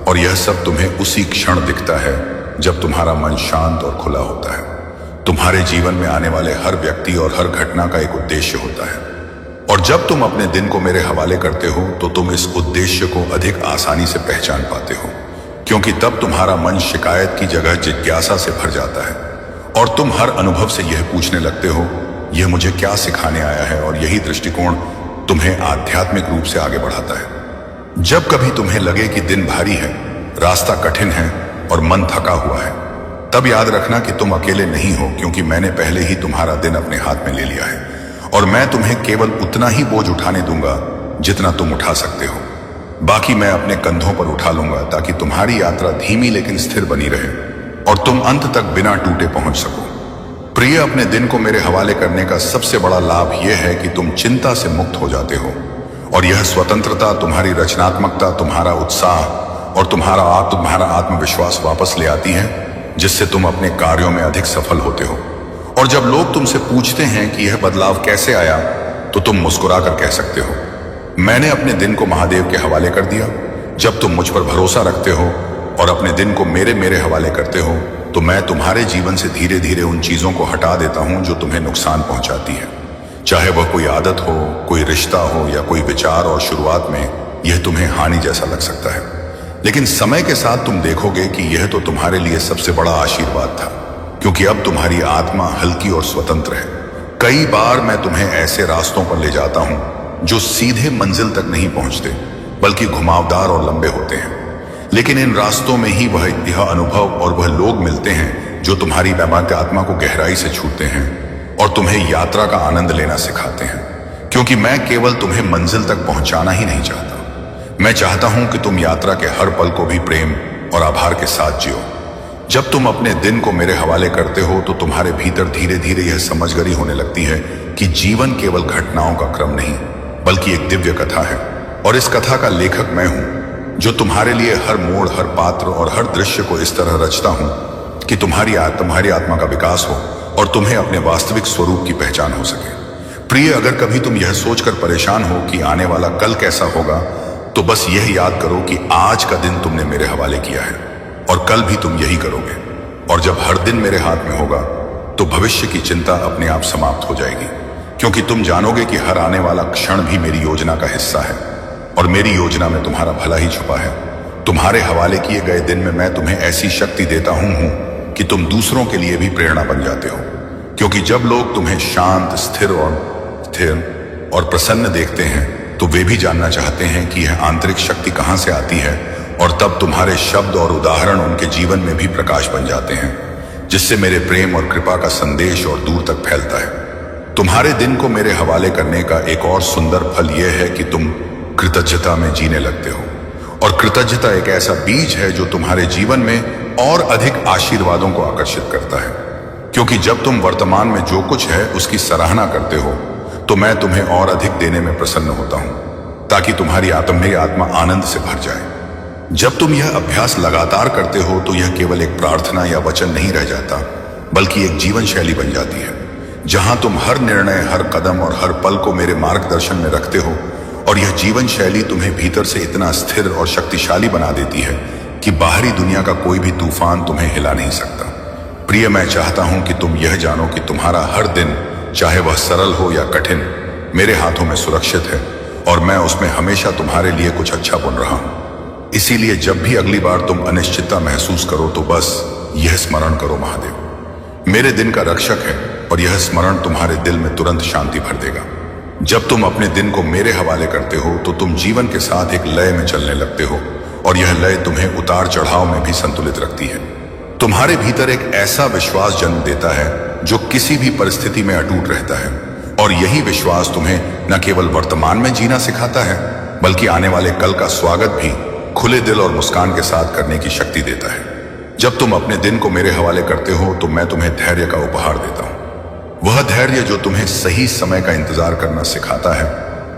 और यह सब तुम्हें उसी क्षण दिखता है जब तुम्हारा मन शांत और खुला होता है। तुम्हारे जीवन में आने वाले हर व्यक्ति और हर घटना का एक उद्देश्य होता है, और जब तुम अपने दिन को मेरे हवाले करते हो तो तुम इस उद्देश्य को अधिक आसानी से पहचान पाते हो, क्योंकि तब तुम्हारा मन शिकायत की जगह जिज्ञासा से भर जाता है, और तुम हर अनुभव से यह पूछने लगते हो, यह मुझे क्या सिखाने आया है। और यही दृष्टिकोण तुम्हें आध्यात्मिक रूप से आगे बढ़ाता है। जब कभी तुम्हें लगे कि दिन भारी है, रास्ता कठिन है और मन थका हुआ है, तब याद रखना कि तुम अकेले नहीं हो, क्योंकि मैंने पहले ही तुम्हारा दिन अपने हाथ में ले लिया है, और मैं तुम्हें केवल उतना ही बोझ उठाने दूंगा जितना तुम उठा सकते हो। बाकी मैं अपने कंधों पर उठा लूंगा, ताकि तुम्हारी यात्रा धीमी लेकिन स्थिर बनी रहे और तुम अंत तक बिना टूटे पहुंच सको। प्रिय, अपने दिन को मेरे हवाले करने का सबसे बड़ा लाभ यह है कि तुम चिंता से मुक्त हो जाते हो, और यह स्वतंत्रता तुम्हारी रचनात्मकता, तुम्हारा उत्साह और तुम्हारा आत्मविश्वास वापस ले आती है, जिससे तुम अपने कार्यों में अधिक सफल होते हो। और जब लोग तुमसे पूछते हैं कि यह बदलाव कैसे आया, तो तुम मुस्कुरा कर कह सकते हो, मैंने अपने दिन को महादेव के हवाले कर दिया। जब तुम मुझ पर भरोसा रखते हो और अपने दिन को मेरे हवाले करते हो, तो मैं तुम्हारे जीवन से धीरे धीरे उन चीजों को हटा देता हूं जो तुम्हें नुकसान पहुंचाती है, चाहे वह कोई आदत हो, कोई रिश्ता हो या कोई विचार। और शुरुआत में यह तुम्हें हानि जैसा लग सकता है, लेकिन समय के साथ तुम देखोगे कि यह तो तुम्हारे लिए सबसे बड़ा आशीर्वाद था, क्योंकि अब तुम्हारी आत्मा हल्की और स्वतंत्र है। कई बार मैं तुम्हें ऐसे रास्तों पर ले जाता हूं जो सीधे मंजिल तक नहीं पहुंचते, बल्कि घुमावदार और लंबे होते हैं, लेकिन इन रास्तों में ही यह अनुभव और वह लोग मिलते हैं जो तुम्हारी बेबाक आत्मा को गहराई से छूते हैं और तुम्हें यात्रा का आनंद लेना सिखाते हैं। क्योंकि मैं केवल तुम्हें मंजिल तक पहुंचाना ही नहीं चाहता, मैं चाहता हूं कि तुम यात्रा के हर पल को भी प्रेम और आभार के साथ जियो। जब तुम अपने दिन को मेरे हवाले करते हो तो तुम्हारे भीतर धीरे धीरे यह समझगरी होने लगती है कि जीवन केवल घटनाओं का क्रम नहीं बल्कि एक दिव्य कथा है। और इस कथा का लेखक मैं हूं, जो तुम्हारे लिए हर मोड़, हर पात्र और हर दृश्य को इस तरह रचता हूं कि तुम्हारी आत्मा का विकास हो और तुम्हें अपने वास्तविक स्वरूप की पहचान हो सके। प्रिय, अगर कभी तुम यह सोचकर परेशान हो कि आने वाला कल कैसा होगा, तो बस यह याद करो कि आज का दिन तुमने मेरे हवाले किया है और कल भी तुम यही करोगे। और जब हर दिन मेरे हाथ में होगा तो भविष्य की चिंता अपने आप समाप्त हो जाएगी, क्योंकि तुम जानोगे कि हर आने वाला क्षण भी मेरी योजना का हिस्सा है और मेरी योजना में तुम्हारा भला ही छुपा है। तुम्हारे हवाले किए गए दिन में मैं तुम्हें ऐसी शक्ति देता हूं कि तुम दूसरों के लिए भी प्रेरणा बन जाते हो, क्योंकि जब लोग तुम्हें शांत, स्थिर और प्रसन्न देखते हैं तो वे भी जानना चाहते हैं कि यह आंतरिक शक्ति कहां से आती है। और तब तुम्हारे शब्द और उदाहरण उनके जीवन में भी प्रकाश बन जाते हैं, जिससे मेरे प्रेम और कृपा का संदेश और दूर तक फैलता है। तुम्हारे दिन को मेरे हवाले करने का एक और सुंदर फल यह है कि तुम कृतज्ञता में जीने लगते हो। और कृतज्ञता एक ऐसा बीज है जो तुम्हारे जीवन में और अधिक आशीर्वादों को आकर्षित करता है, क्योंकि जब तुम वर्तमान में जो कुछ है उसकी सराहना करते हो तो मैं तुम्हें और अधिक देने में प्रसन्न होता हूं, ताकि तुम्हारी आत्मा आनंद से भर जाए। जब तुम यह अभ्यास लगातार करते हो तो यह केवल एक प्रार्थना या वचन नहीं रह जाता, बल्कि एक जीवन शैली बन जाती है, जहां तुम हर निर्णय, हर कदम और हर पल को मेरे मार्गदर्शन में रखते हो। और यह जीवन शैली तुम्हें भीतर से इतना स्थिर और शक्तिशाली बना देती है कि बाहरी दुनिया का कोई भी तूफान तुम्हें हिला नहीं सकता। प्रिय, मैं चाहता हूं कि तुम यह जानो कि तुम्हारा हर दिन, चाहे वह सरल हो या कठिन, मेरे हाथों में सुरक्षित है और मैं उसमें हमेशा तुम्हारे लिए कुछ अच्छा बुन रहा हूं। इसीलिए जब भी अगली बार तुम अनिश्चितता महसूस करो तो बस यह स्मरण करो, महादेव मेरे दिन का रक्षक है। और यह स्मरण तुम्हारे दिल में तुरंत शांति भर देगा। जब तुम अपने दिन को मेरे हवाले करते हो तो तुम जीवन के साथ एक लय में चलने लगते हो और यह लय तुम्हें उतार चढ़ाव में भी संतुलित रखती है। तुम्हारे भीतर एक ऐसा विश्वास जन्म देता है जो किसी भी परिस्थिति में अटूट रहता है। और यही विश्वास तुम्हें न केवल वर्तमान में जीना सिखाता है, बल्कि आने वाले कल का स्वागत भी खुले दिल और मुस्कान के साथ करने की शक्ति देता है। जब तुम अपने दिन को मेरे हवाले करते हो तो मैं तुम्हें धैर्य का उपहार देता हूं, वह धैर्य जो तुम्हें सही समय का इंतजार करना सिखाता है।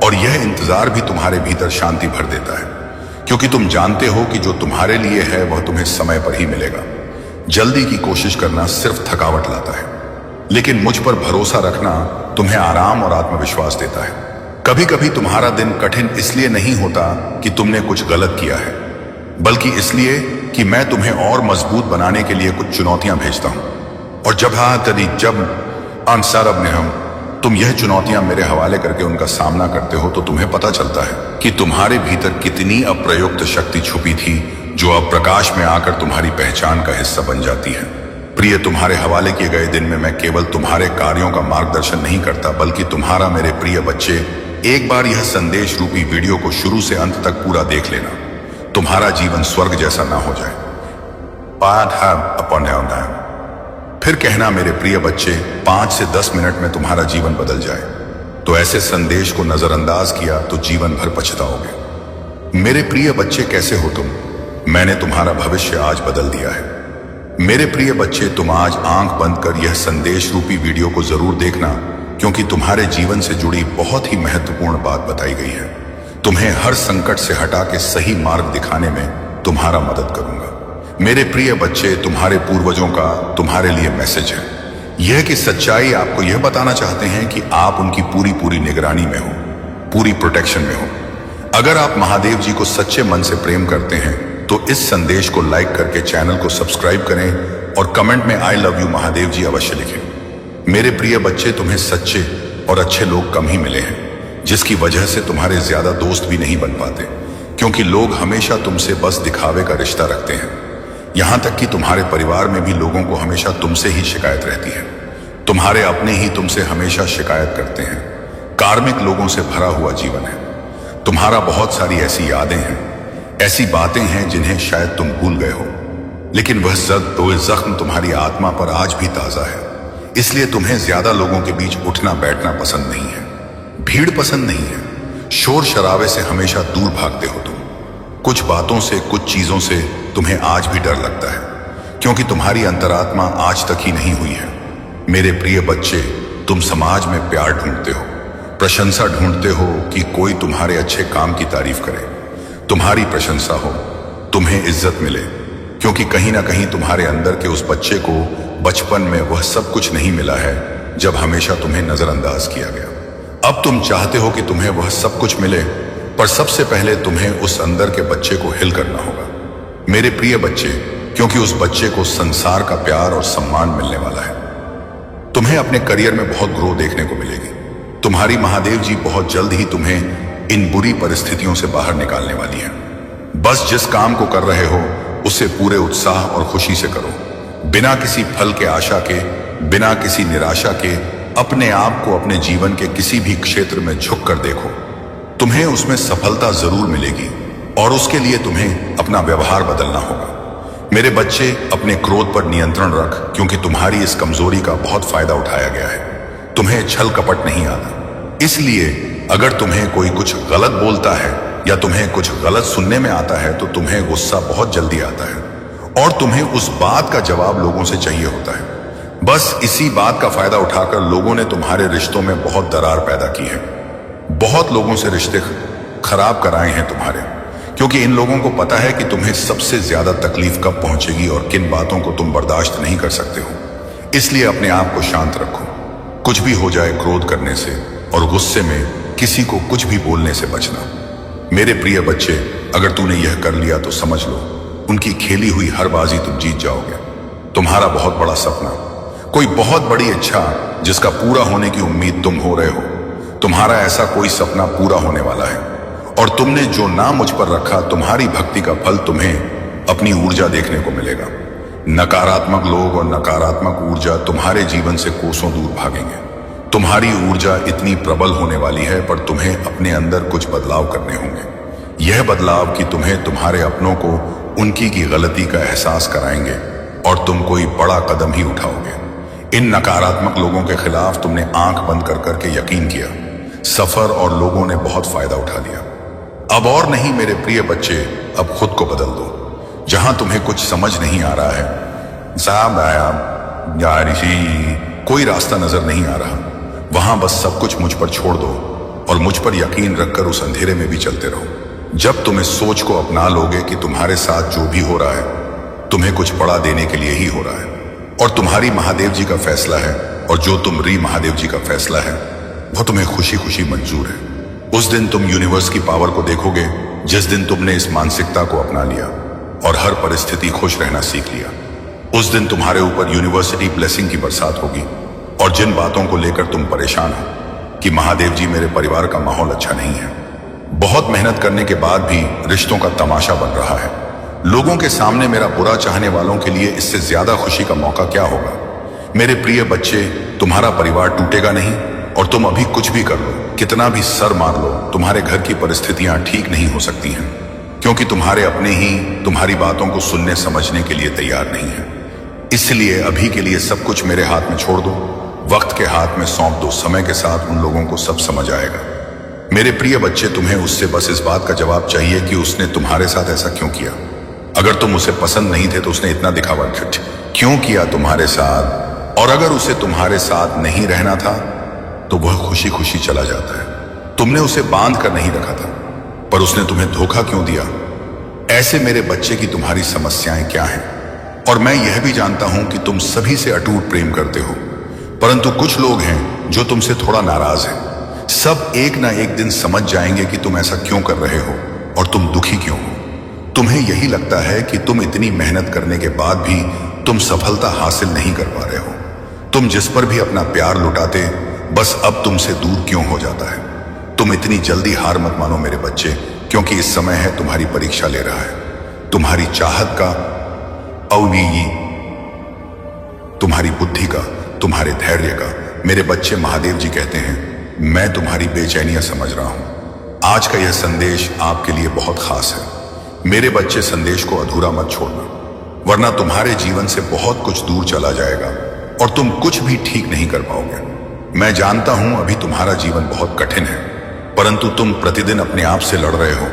और यह इंतजार भी तुम्हारे भीतर शांति भर देता है, क्योंकि तुम जानते हो कि जो तुम्हारे लिए है वह तुम्हें समय पर ही मिलेगा। जल्दी की कोशिश करना सिर्फ थकावट लाता है, लेकिन मुझ पर भरोसा रखना तुम्हें आराम और आत्मविश्वास देता है। कभी कभी तुम्हारा दिन कठिन इसलिए नहीं होता कि तुमने कुछ गलत किया है, बल्कि इसलिए कि मैं तुम्हें और मजबूत बनाने के लिए कुछ चुनौतियां भेजता हूं। और जब तुम यह चुनौतियां मेरे हवाले करके उनका सामना करते हो तो तुम्हें पता चलता है कि तुम्हारे भीतर कितनी अप्रयुक्त शक्ति छुपी थी, जो अब प्रकाश में आकर तुम्हारी पहचान का हिस्सा बन जाती है। प्रिय, तुम्हारे हवाले किए गए दिन में मैं केवल तुम्हारे कार्यों का मार्गदर्शन नहीं करता, बल्कि तुम्हारा, मेरे प्रिय बच्चे, एक बार यह संदेश रूपी वीडियो को शुरू से अंत तक पूरा देख लेना। तुम्हारा जीवन स्वर्ग जैसा ना हो जाए। फिर कहना, मेरे प्रिय बच्चे, 5 से 10 मिनट में तुम्हारा जीवन बदल जाए। तो ऐसे संदेश को नजरअंदाज किया तो जीवन भर पछताओगे। मेरे प्रिय बच्चे, कैसे हो तुम? मैंने तुम्हारा भविष्य आज बदल दिया है। मेरे प्रिय बच्चे, तुम आज आंख बंद कर यह संदेश रूपी वीडियो को जरूर देखना, क्योंकि तुम्हारे जीवन से जुड़ी बहुत ही महत्वपूर्ण बात बताई गई है। तुम्हें हर संकट से हटा के सही मार्ग दिखाने में तुम्हारा मदद करूंगा। मेरे प्रिय बच्चे, तुम्हारे पूर्वजों का तुम्हारे लिए मैसेज है यह कि सच्चाई आपको यह बताना चाहते हैं कि आप उनकी पूरी निगरानी में हो, पूरी प्रोटेक्शन में हो। अगर आप महादेव जी को सच्चे मन से प्रेम करते हैं तो इस संदेश को लाइक करके चैनल को सब्सक्राइब करें और कमेंट में आई लव यू महादेव जी अवश्य लिखें। मेरे प्रिय बच्चे, तुम्हें सच्चे और अच्छे लोग कम ही मिले हैं, जिसकी वजह से तुम्हारे ज्यादा दोस्त भी नहीं बन पाते, क्योंकि लोग हमेशा तुमसे बस दिखावे का रिश्ता रखते हैं। यहां तक कि तुम्हारे परिवार में भी लोगों को हमेशा तुमसे ही शिकायत रहती है। तुम्हारे अपने ही तुमसे हमेशा शिकायत करते हैं। कार्मिक लोगों से भरा हुआ जीवन है। तुम्हारा बहुत सारी ऐसी यादें हैं, ऐसी बातें हैं जिन्हें शायद तुम भूल गए हो, लेकिन वह जख्म तुम्हारी आत्मा पर आज भी ताजा है। इसलिए तुम्हें ज्यादा लोगों के बीच उठना बैठना पसंद नहीं है, भीड़ पसंद नहीं है, शोर शराबे से हमेशा दूर भागते हो तुम। कुछ बातों से, कुछ चीजों से तुम्हें आज भी डर लगता है, क्योंकि तुम्हारी अंतरात्मा आज तक ही नहीं हुई है। मेरे प्रिय बच्चे, तुम समाज में प्यार ढूंढते हो, प्रशंसा ढूंढते हो कि कोई तुम्हारे अच्छे काम की तारीफ करे, तुम्हारी प्रशंसा हो, तुम्हें इज्जत मिले, क्योंकि कहीं ना कहीं तुम्हारे अंदर के उस बच्चे को बचपन में वह सब कुछ नहीं मिला है जब हमेशा तुम्हें नजरअंदाज किया गया। अब तुम चाहते हो कि तुम्हें वह सब कुछ मिले, पर सबसे पहले तुम्हें उस अंदर के बच्चे को हिल करना होगा। मेरे प्रिय बच्चे, क्योंकि उस बच्चे को संसार का प्यार और सम्मान मिलने वाला है। तुम्हें अपने करियर में बहुत ग्रो देखने को मिलेगी। तुम्हारी महादेव जी बहुत जल्द ही तुम्हें इन बुरी परिस्थितियों से बाहर निकालने वाली है। बस जिस काम को कर रहे हो उसे पूरे उत्साह और खुशी से करो, बिना किसी फल के आशा के, बिना किसी निराशा के। अपने आप को अपने जीवन के किसी भी क्षेत्र में झुक कर देखो, तुम्हें उसमें सफलता जरूर मिलेगी और उसके लिए तुम्हें अपना व्यवहार बदलना होगा। मेरे बच्चे, अपने क्रोध पर नियंत्रण रख, क्योंकि तुम्हारी इस कमजोरी का बहुत फायदा उठाया गया है। तुम्हें छल कपट नहीं आता, इसलिए अगर तुम्हें कोई कुछ गलत बोलता है या तुम्हें कुछ गलत सुनने में आता है तो तुम्हें गुस्सा बहुत जल्दी आता है और तुम्हें उस बात का जवाब लोगों से चाहिए होता है। बस इसी बात का फायदा उठाकर लोगों ने तुम्हारे रिश्तों में बहुत दरार पैदा की है। बहुत लोगों से रिश्ते खराब कराए हैं तुम्हारे, क्योंकि इन लोगों को पता है कि तुम्हें सबसे ज्यादा तकलीफ कब पहुंचेगी और किन बातों को तुम बर्दाश्त नहीं कर सकते हो। इसलिए अपने आप को शांत रखो। कुछ भी हो जाए, क्रोध करने से और गुस्से में किसी को कुछ भी बोलने से बचना। मेरे प्रिय बच्चे, अगर तूने यह कर लिया तो समझ लो, उनकी खेली हुई हर बाजी तुम जीत जाओगे। तुम्हारा बहुत बड़ा सपना, कोई बहुत बड़ी इच्छा जिसका पूरा होने की उम्मीद तुम हो रहे हो, तुम्हारा ऐसा कोई सपना पूरा होने वाला है। और तुमने जो नाम मुझ पर रखा, तुम्हारी भक्ति का फल तुम्हें अपनी ऊर्जा देखने को मिलेगा। नकारात्मक लोग और नकारात्मक ऊर्जा तुम्हारे जीवन से कोसों दूर भागेंगे। तुम्हारी ऊर्जा इतनी प्रबल होने वाली है, पर तुम्हें अपने अंदर कुछ बदलाव करने होंगे। यह बदलाव कि तुम्हें तुम्हारे अपनों को उनकी की गलती का एहसास कराएंगे और तुम कोई बड़ा कदम ही उठाओगे। इन नकारात्मक लोगों के खिलाफ तुमने आंख बंद कर करके यकीन किया, सफर और लोगों ने बहुत फायदा उठा लिया। अब और नहीं मेरे प्रिय बच्चे, अब खुद को बदल दो। जहां तुम्हें कुछ समझ नहीं आ रहा है, साहब आया या ऋषि, कोई रास्ता नजर नहीं आ रहा, वहां बस सब कुछ मुझ पर छोड़ दो और मुझ पर यकीन रखकर उस अंधेरे में भी चलते रहो। जब तुम इस सोच को अपना लोगे कि तुम्हारे साथ जो भी हो रहा है तुम्हें कुछ बड़ा देने के लिए ही हो रहा है और तुम्हारी महादेव जी का फैसला है, और जो तुम री महादेव जी का फैसला है वो तुम्हें खुशी खुशी मंजूर है, उस दिन तुम यूनिवर्स की पावर को देखोगे। जिस दिन तुमने इस मानसिकता को अपना लिया और हर परिस्थिति खुश रहना सीख लिया, उस दिन तुम्हारे ऊपर यूनिवर्सिटी ब्लेसिंग की बरसात होगी। और जिन बातों को लेकर तुम परेशान हो कि महादेव जी, मेरे परिवार का माहौल अच्छा नहीं है, बहुत मेहनत करने के बाद भी रिश्तों का तमाशा बन रहा है, लोगों के सामने मेरा बुरा चाहने वालों के लिए इससे ज्यादा खुशी का मौका क्या होगा। मेरे प्रिय बच्चे, तुम्हारा परिवार टूटेगा नहीं और तुम अभी कुछ भी कर लो, कितना भी सर मार लो, तुम्हारे घर की परिस्थितियां ठीक नहीं हो सकती हैं, क्योंकि तुम्हारे अपने ही तुम्हारी बातों को सुनने समझने के लिए तैयार नहीं है। इसलिए अभी के लिए सब कुछ मेरे हाथ में छोड़ दो, वक्त के हाथ में सौंप दो। समय के साथ उन लोगों को सब समझ आएगा। मेरे प्रिय बच्चे, तुम्हें उससे बस इस बात का जवाब चाहिए कि उसने तुम्हारे साथ ऐसा क्यों किया। अगर तुम उसे पसंद नहीं थे तो उसने इतना दिखावा क्यों किया तुम्हारे साथ, और अगर उसे तुम्हारे साथ नहीं रहना था तो वह खुशी खुशी चला जाता है। तुमने उसे बांध कर नहीं रखा था, पर उसने तुम्हें धोखा क्यों दिया। ऐसे मेरे बच्चे की तुम्हारी समस्याएं क्या हैं, और मैं यह भी जानता हूं कि तुम सभी से अटूट प्रेम करते हो, परंतु कुछ लोग हैं जो तुमसे थोड़ा नाराज हैं। सब एक ना एक दिन समझ जाएंगे कि तुम ऐसा क्यों कर रहे हो और तुम दुखी क्यों हो। तुम्हें यही लगता है कि तुम इतनी मेहनत करने के बाद भी तुम सफलता हासिल नहीं कर पा रहे हो। तुम जिस पर भी अपना प्यार लुटाते, बस अब तुमसे दूर क्यों हो जाता है। तुम इतनी जल्दी हार मत मानो मेरे बच्चे, क्योंकि इस समय है तुम्हारी परीक्षा ले रहा है, तुम्हारी चाहत का, अवनीyi, तुम्हारी बुद्धि का, तुम्हारे धैर्य का। मेरे बच्चे, महादेव जी कहते हैं, मैं तुम्हारी बेचैनियां समझ रहा हूं। आज का यह संदेश आपके लिए बहुत खास है। मेरे बच्चे, संदेश को अधूरा मत छोड़ना, वरना तुम्हारे जीवन से बहुत कुछ दूर चला जाएगा और तुम कुछ भी ठीक नहीं कर पाओगे। मैं जानता हूं अभी तुम्हारा जीवन बहुत कठिन है, परंतु तुम प्रतिदिन अपने आप से लड़ रहे हो।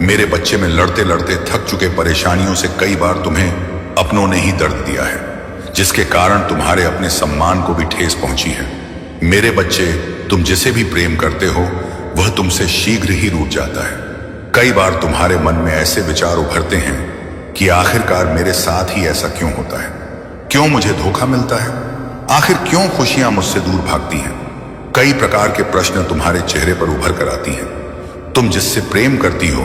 मेरे बच्चे, में लड़ते लड़ते थक चुके परेशानियों से कई बार तुम्हें अपनों ने ही दर्द दिया है, जिसके कारण तुम्हारे अपने सम्मान को भी ठेस पहुंची है। मेरे बच्चे, तुम जिसे भी प्रेम करते हो वह तुमसे शीघ्र ही रूठ जाता है। कई बार तुम्हारे मन में ऐसे विचार उभरते हैं कि आखिरकार मेरे साथ ही ऐसा क्यों होता है, क्यों मुझे धोखा मिलता है, आखिर क्यों खुशियां मुझसे दूर भागती हैं। कई प्रकार के प्रश्न तुम्हारे चेहरे पर उभर कर आती हैं। तुम जिससे प्रेम करती हो,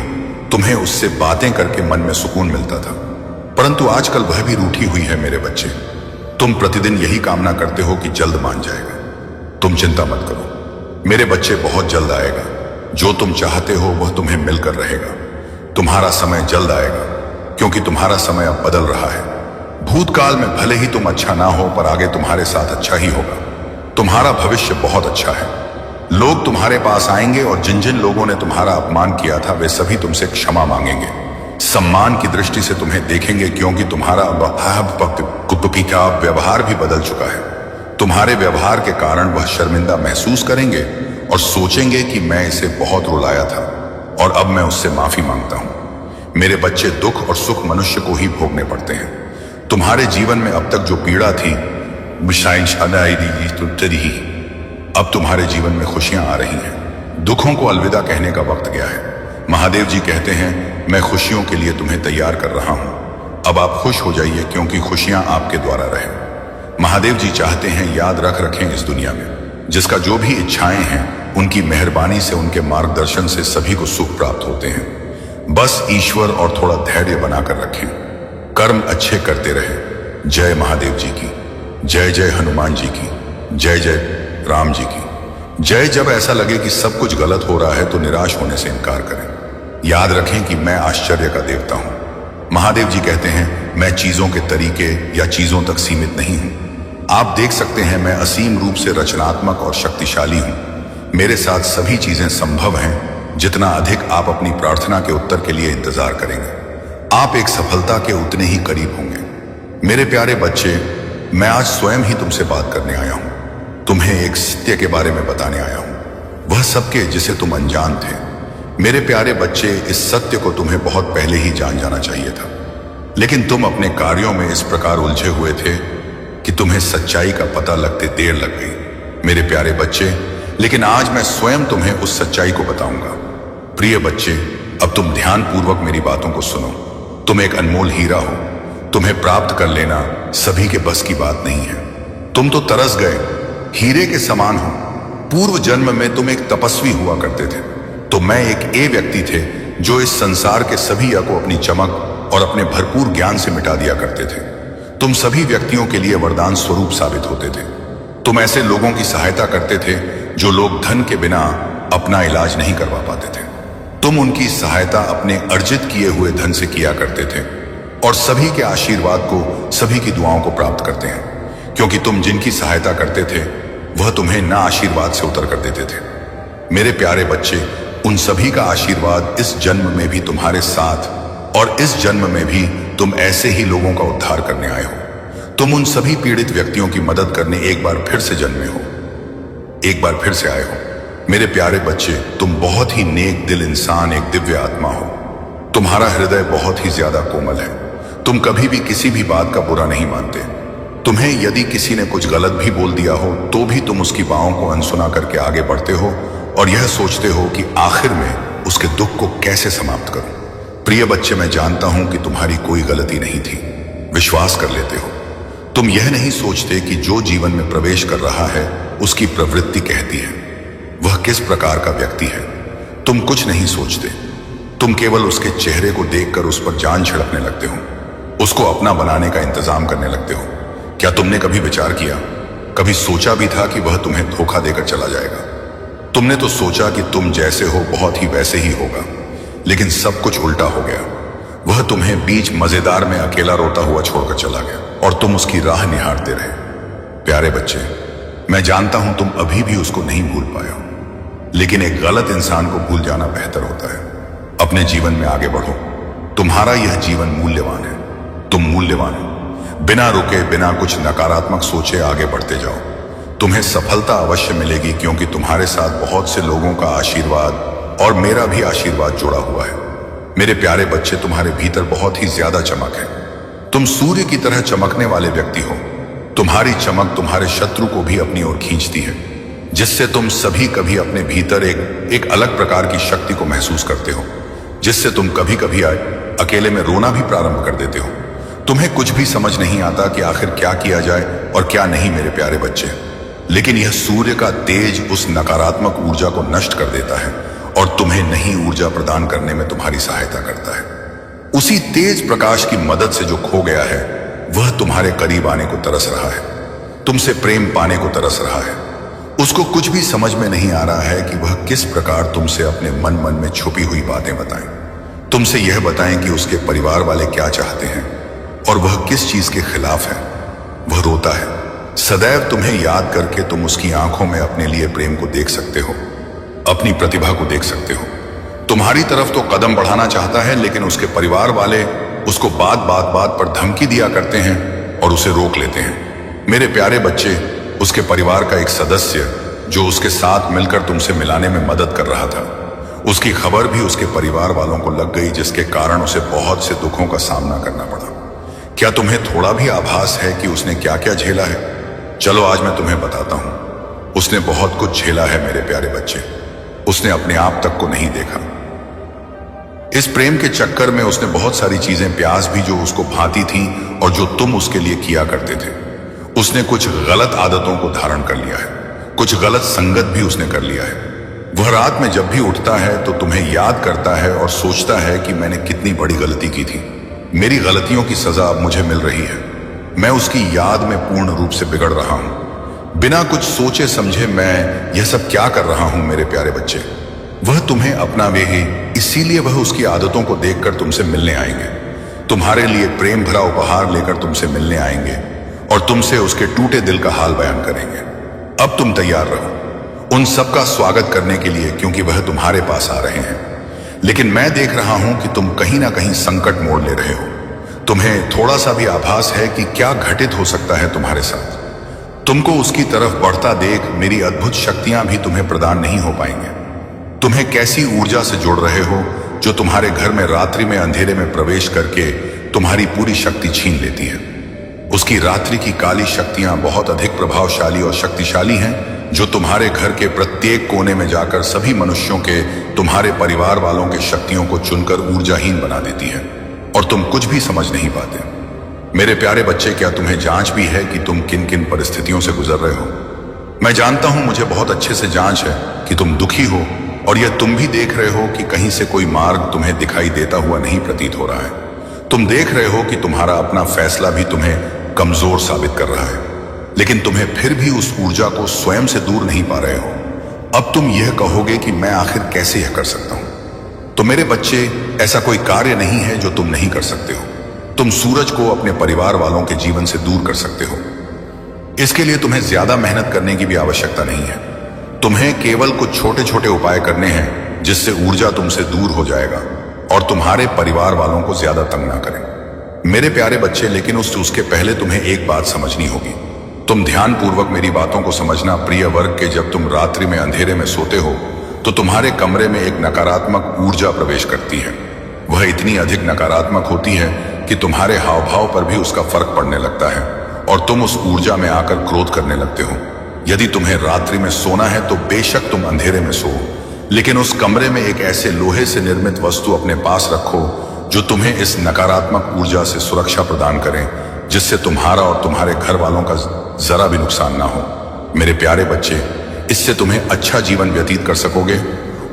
तुम्हें उससे बातें करके मन में सुकून मिलता था, परंतु आजकल वह भी रूठी हुई है। मेरे बच्चे, तुम प्रतिदिन यही कामना करते हो कि जल्द मान जाएगा। तुम चिंता मत करो मेरे बच्चे, बहुत जल्द आएगा। जो तुम चाहते हो वह तुम्हें मिलकर रहेगा। तुम्हारा समय जल्द आएगा, क्योंकि तुम्हारा समय अब बदल रहा है। भूतकाल में भले ही तुम अच्छा ना हो, पर आगे तुम्हारे साथ अच्छा ही होगा। तुम्हारा भविष्य बहुत अच्छा है। लोग तुम्हारे पास आएंगे और जिन जिन लोगों ने तुम्हारा अपमान किया था वे सभी तुमसे क्षमा मांगेंगे, सम्मान की दृष्टि से तुम्हें देखेंगे, क्योंकि तुम्हारा का व्यवहार भी बदल चुका है। तुम्हारे व्यवहार के कारण वह शर्मिंदा महसूस करेंगे और सोचेंगे कि मैं इसे बहुत रुलाया था और अब मैं उससे माफी मांगता हूं। मेरे बच्चे, दुख और सुख मनुष्य को ही भोगने पड़ते हैं। तुम्हारे जीवन में अब तक जो पीड़ा थी, अब तुम्हारे जीवन में खुशियां आ रही हैं। दुखों को अलविदा कहने का वक्त गया है। महादेव जी कहते हैं, मैं खुशियों के लिए तुम्हें तैयार कर रहा हूं। अब आप खुश हो जाइए, क्योंकि खुशियां आपके द्वारा रहे। महादेव जी चाहते हैं याद रखें इस दुनिया में जिसका जो भी इच्छाएं हैं, उनकी मेहरबानी से, उनके मार्गदर्शन से सभी को सुख प्राप्त होते हैं। बस ईश्वर और थोड़ा धैर्य बनाकर रखें, कर्म अच्छे करते रहे। जय महादेव जी की जय, जय हनुमान जी की जय, जय राम जी की जय। जब ऐसा लगे कि सब कुछ गलत हो रहा है तो निराश होने से इनकार करें। याद रखें कि मैं आश्चर्य का देवता हूं। महादेव जी कहते हैं, मैं चीजों के तरीके या चीजों तक सीमित नहीं हूं। आप देख सकते हैं, मैं असीम रूप से रचनात्मक और शक्तिशाली हूं। मेरे साथ सभी चीजें संभव हैं। जितना अधिक आप अपनी प्रार्थना के उत्तर के लिए इंतजार करेंगे, आप एक सफलता के उतने ही करीब होंगे। मेरे प्यारे बच्चे, मैं आज स्वयं ही तुमसे बात करने आया हूं। तुम्हें एक सत्य के बारे में बताने आया हूं, वह सत्य जिसे तुम अनजान थे। मेरे प्यारे बच्चे, इस सत्य को तुम्हें बहुत पहले ही जान जाना चाहिए था, लेकिन तुम अपने कार्यों में इस प्रकार उलझे हुए थे कि तुम्हें सच्चाई का पता लगते देर लग गई। मेरे प्यारे बच्चे, लेकिन आज मैं स्वयं तुम्हें उस सच्चाई को बताऊंगा। प्रिय बच्चे, अब तुम ध्यान पूर्वक मेरी बातों को सुनो। तुम एक अनमोल हीरा हो। तुम्हें प्राप्त कर लेना सभी के बस की बात नहीं है। तुम तो तरस गए, हीरे के समान हो। पूर्व जन्म में तुम एक तपस्वी हुआ करते थे, तो मैं एक व्यक्ति थे जो इस संसार के सभी को अपनी चमक और अपने भरपूर ज्ञान से मिटा दिया करते थे। तुम सभी व्यक्तियों के लिए वरदान स्वरूप साबित होते थे। तुम ऐसे लोगों की सहायता करते थे जो लोग धन के बिना अपना इलाज नहीं करवा पाते थे। तुम उनकी सहायता अपने अर्जित किए हुए धन से किया करते थे और सभी के आशीर्वाद को, सभी की दुआओं को प्राप्त करते हैं, क्योंकि तुम जिनकी सहायता करते थे वह तुम्हें ना आशीर्वाद से उतर कर देते थे। मेरे प्यारे बच्चे, उन सभी का आशीर्वाद इस जन्म में भी तुम्हारे साथ, और इस जन्म में भी तुम ऐसे ही लोगों का उद्धार करने आए हो। तुम उन सभी पीड़ित व्यक्तियों की मदद करने एक बार फिर से जन्मे हो, एक बार फिर से आए हो। मेरे प्यारे बच्चे, तुम बहुत ही नेक दिल इंसान, एक दिव्य आत्मा हो। तुम्हारा हृदय बहुत ही ज्यादा कोमल है। तुम कभी भी किसी भी बात का बुरा नहीं मानते। तुम्हें यदि किसी ने कुछ गलत भी बोल दिया हो तो भी तुम उसकी बातों को अनसुना करके आगे बढ़ते हो और यह सोचते हो कि आखिर में उसके दुख को कैसे समाप्त करूं। प्रिय बच्चे, मैं जानता हूं कि तुम्हारी कोई गलती नहीं थी। विश्वास कर लेते हो। तुम यह नहीं सोचते कि जो जीवन में प्रवेश कर रहा है उसकी प्रवृत्ति कहती है वह किस प्रकार का व्यक्ति है। तुम कुछ नहीं सोचते। तुम केवल उसके चेहरे को देखकर उस पर जान छिड़कने लगते हो, उसको अपना बनाने का इंतजाम करने लगते हो। क्या तुमने कभी विचार किया, कभी सोचा भी था कि वह तुम्हें धोखा देकर चला जाएगा? तुमने तो सोचा कि तुम जैसे हो बहुत ही वैसे ही होगा, लेकिन सब कुछ उल्टा हो गया। वह तुम्हें बीच मजेदार में अकेला रोता हुआ छोड़कर चला गया और तुम उसकी राह निहारते रहे। प्यारे बच्चे, मैं जानता हूं तुम अभी भी उसको नहीं भूल पाए हो, लेकिन एक गलत इंसान को भूल जाना बेहतर होता है। अपने जीवन में आगे बढ़ो। तुम्हारा यह जीवन मूल्यवान है। तुम मूल्यवान हो। बिना रुके, बिना कुछ नकारात्मक सोचे आगे बढ़ते जाओ। तुम्हें सफलता अवश्य मिलेगी, क्योंकि तुम्हारे साथ बहुत से लोगों का आशीर्वाद और मेरा भी आशीर्वाद जुड़ा हुआ है। मेरे प्यारे बच्चे, तुम्हारे भीतर बहुत ही ज्यादा चमक है। तुम सूर्य की तरह चमकने वाले व्यक्ति हो। तुम्हारी चमक तुम्हारे शत्रु को भी अपनी ओर खींचती है, जिससे तुम सभी कभी अपने भीतर एक अलग प्रकार की शक्ति को महसूस करते हो, जिससे तुम कभी कभी अकेले में रोना भी प्रारंभ कर देते हो। तुम्हें कुछ भी समझ नहीं आता कि आखिर क्या किया जाए और क्या नहीं मेरे प्यारे बच्चे। लेकिन यह सूर्य का तेज उस नकारात्मक ऊर्जा को नष्ट कर देता है और तुम्हें नई ऊर्जा प्रदान करने में तुम्हारी सहायता करता है। उसी तेज प्रकाश की मदद से जो खो गया है वह तुम्हारे करीब आने को तरस रहा है, तुमसे प्रेम पाने को तरस रहा है। उसको कुछ भी समझ में नहीं आ रहा है कि वह किस प्रकार तुमसे अपने मन मन में छुपी हुई बातें बताएं। तुमसे यह बताएं कि उसके परिवार वाले क्या चाहते हैं और वह किस चीज के खिलाफ है। वह रोता है। सदैव तुम्हें याद करके तुम उसकी आंखों में अपने लिए प्रेम को देख सकते हो, अपनी प्रतिभा को देख सकते हो। तुम्हारी तरफ तो कदम बढ़ाना चाहता है, लेकिन उसके परिवार वाले उसको बात पर धमकी दिया करते हैं और उसे रोक लेते हैं। मेरे प्यारे बच्चे, उसके परिवार का एक सदस्य जो उसके साथ मिलकर तुमसे मिलाने में मदद कर रहा था, उसकी खबर भी उसके परिवार वालों को लग गई, जिसके कारण उसे बहुत से दुखों का सामना करना पड़ा। क्या तुम्हें थोड़ा भी आभास है कि उसने क्या क्या झेला है? चलो आज मैं तुम्हें बताता हूं। उसने बहुत कुछ झेला है मेरे प्यारे बच्चे। उसने अपने आप तक को नहीं देखा। इस प्रेम के चक्कर में उसने बहुत सारी चीजें प्यास भी जो उसको भाती थी और जो तुम उसके लिए किया करते थे। उसने कुछ गलत आदतों को धारण कर लिया है, कुछ गलत संगत भी उसने कर लिया है। वह रात में जब भी उठता है तो तुम्हें याद करता है और सोचता है कि मैंने कितनी बड़ी गलती की थी, मेरी गलतियों की सजा अब मुझे मिल रही है। मैं उसकी याद में पूर्ण रूप से बिगड़ रहा हूं। बिना कुछ सोचे समझे मैं यह सब क्या कर रहा हूं मेरे प्यारे बच्चे। वह तुम्हें अपनावे ही, इसीलिए वह उसकी आदतों को देखकर तुमसे मिलने आएंगे, तुम्हारे लिए प्रेम भरा उपहार लेकर तुमसे मिलने आएंगे और तुमसे उसके टूटे दिल का हाल बयान करेंगे। अब तुम तैयार रहो उन सब का स्वागत करने के लिए, क्योंकि वह तुम्हारे पास आ रहे हैं। लेकिन मैं देख रहा हूं कि तुम कहीं ना कहीं संकट मोड़ ले रहे हो। तुम्हें थोड़ा सा भी आभास है कि क्या घटित हो सकता है तुम्हारे साथ। तुमको उसकी तरफ बढ़ता देख मेरी अद्भुत शक्तियां भी तुम्हें प्रदान नहीं हो पाएंगे। तुम्हें कैसी ऊर्जा से जोड़ रहे हो जो तुम्हारे घर में रात्रि में अंधेरे में प्रवेश करके तुम्हारी पूरी शक्ति छीन लेती है। उसकी रात्रि की काली शक्तियां बहुत अधिक प्रभावशाली और शक्तिशाली हैं, जो तुम्हारे घर के प्रत्येक कोने में जाकर सभी मनुष्यों के, तुम्हारे परिवार वालों के शक्तियों को चुनकर ऊर्जाहीन बना देती है और तुम कुछ भी समझ नहीं पाते। मेरे प्यारे बच्चे, क्या तुम्हें जांच भी है कि तुम किन किन परिस्थितियों से गुजर रहे हो? मैं जानता हूं, मुझे बहुत अच्छे से जांच है कि तुम दुखी हो और यह तुम भी देख रहे हो कि कहीं से कोई मार्ग तुम्हें दिखाई देता हुआ नहीं प्रतीत हो रहा है। तुम देख रहे हो कि तुम्हारा अपना फैसला भी तुम्हें कमजोर साबित कर रहा है, लेकिन तुम्हें फिर भी उस ऊर्जा को स्वयं से दूर नहीं पा रहे हो। अब तुम यह कहोगे कि मैं आखिर कैसे यह कर सकता हूं? तो मेरे बच्चे, ऐसा कोई कार्य नहीं है जो तुम नहीं कर सकते हो। तुम सूरज को अपने परिवार वालों के जीवन से दूर कर सकते हो। इसके लिए तुम्हें ज्यादा मेहनत करने की भी आवश्यकता नहीं है। तुम्हें केवल कुछ छोटे छोटे उपाय करने हैं, जिससे ऊर्जा तुमसे दूर हो जाएगा और तुम्हारे परिवार वालों को ज्यादा तंग ना करें। मेरे प्यारे बच्चे, लेकिन उसके पहले तुम्हें एक बात समझनी होगी। तुम ध्यानपूर्वक मेरी बातों को समझना। प्रिय वर्ग के, जब तुम रात्रि में अंधेरे में सोते हो तो तुम्हारे कमरे में एक नकारात्मक ऊर्जा प्रवेश करती है। वह इतनी अधिक नकारात्मक होती है कि तुम्हारे हाव भाव पर भी उसका फर्क पड़ने लगता है और तुम उस ऊर्जा में आकर क्रोध करने लगते हो। यदि तुम्हें रात्रि में सोना है तो बेशक तुम अंधेरे में सो, लेकिन उस कमरे में एक ऐसे लोहे से निर्मित वस्तु अपने पास रखो जो तुम्हें इस नकारात्मक ऊर्जा से सुरक्षा प्रदान करें, जिससे तुम्हारा और तुम्हारे घर वालों का जरा भी नुकसान ना हो। मेरे प्यारे बच्चे, इससे तुम्हें अच्छा जीवन व्यतीत कर सकोगे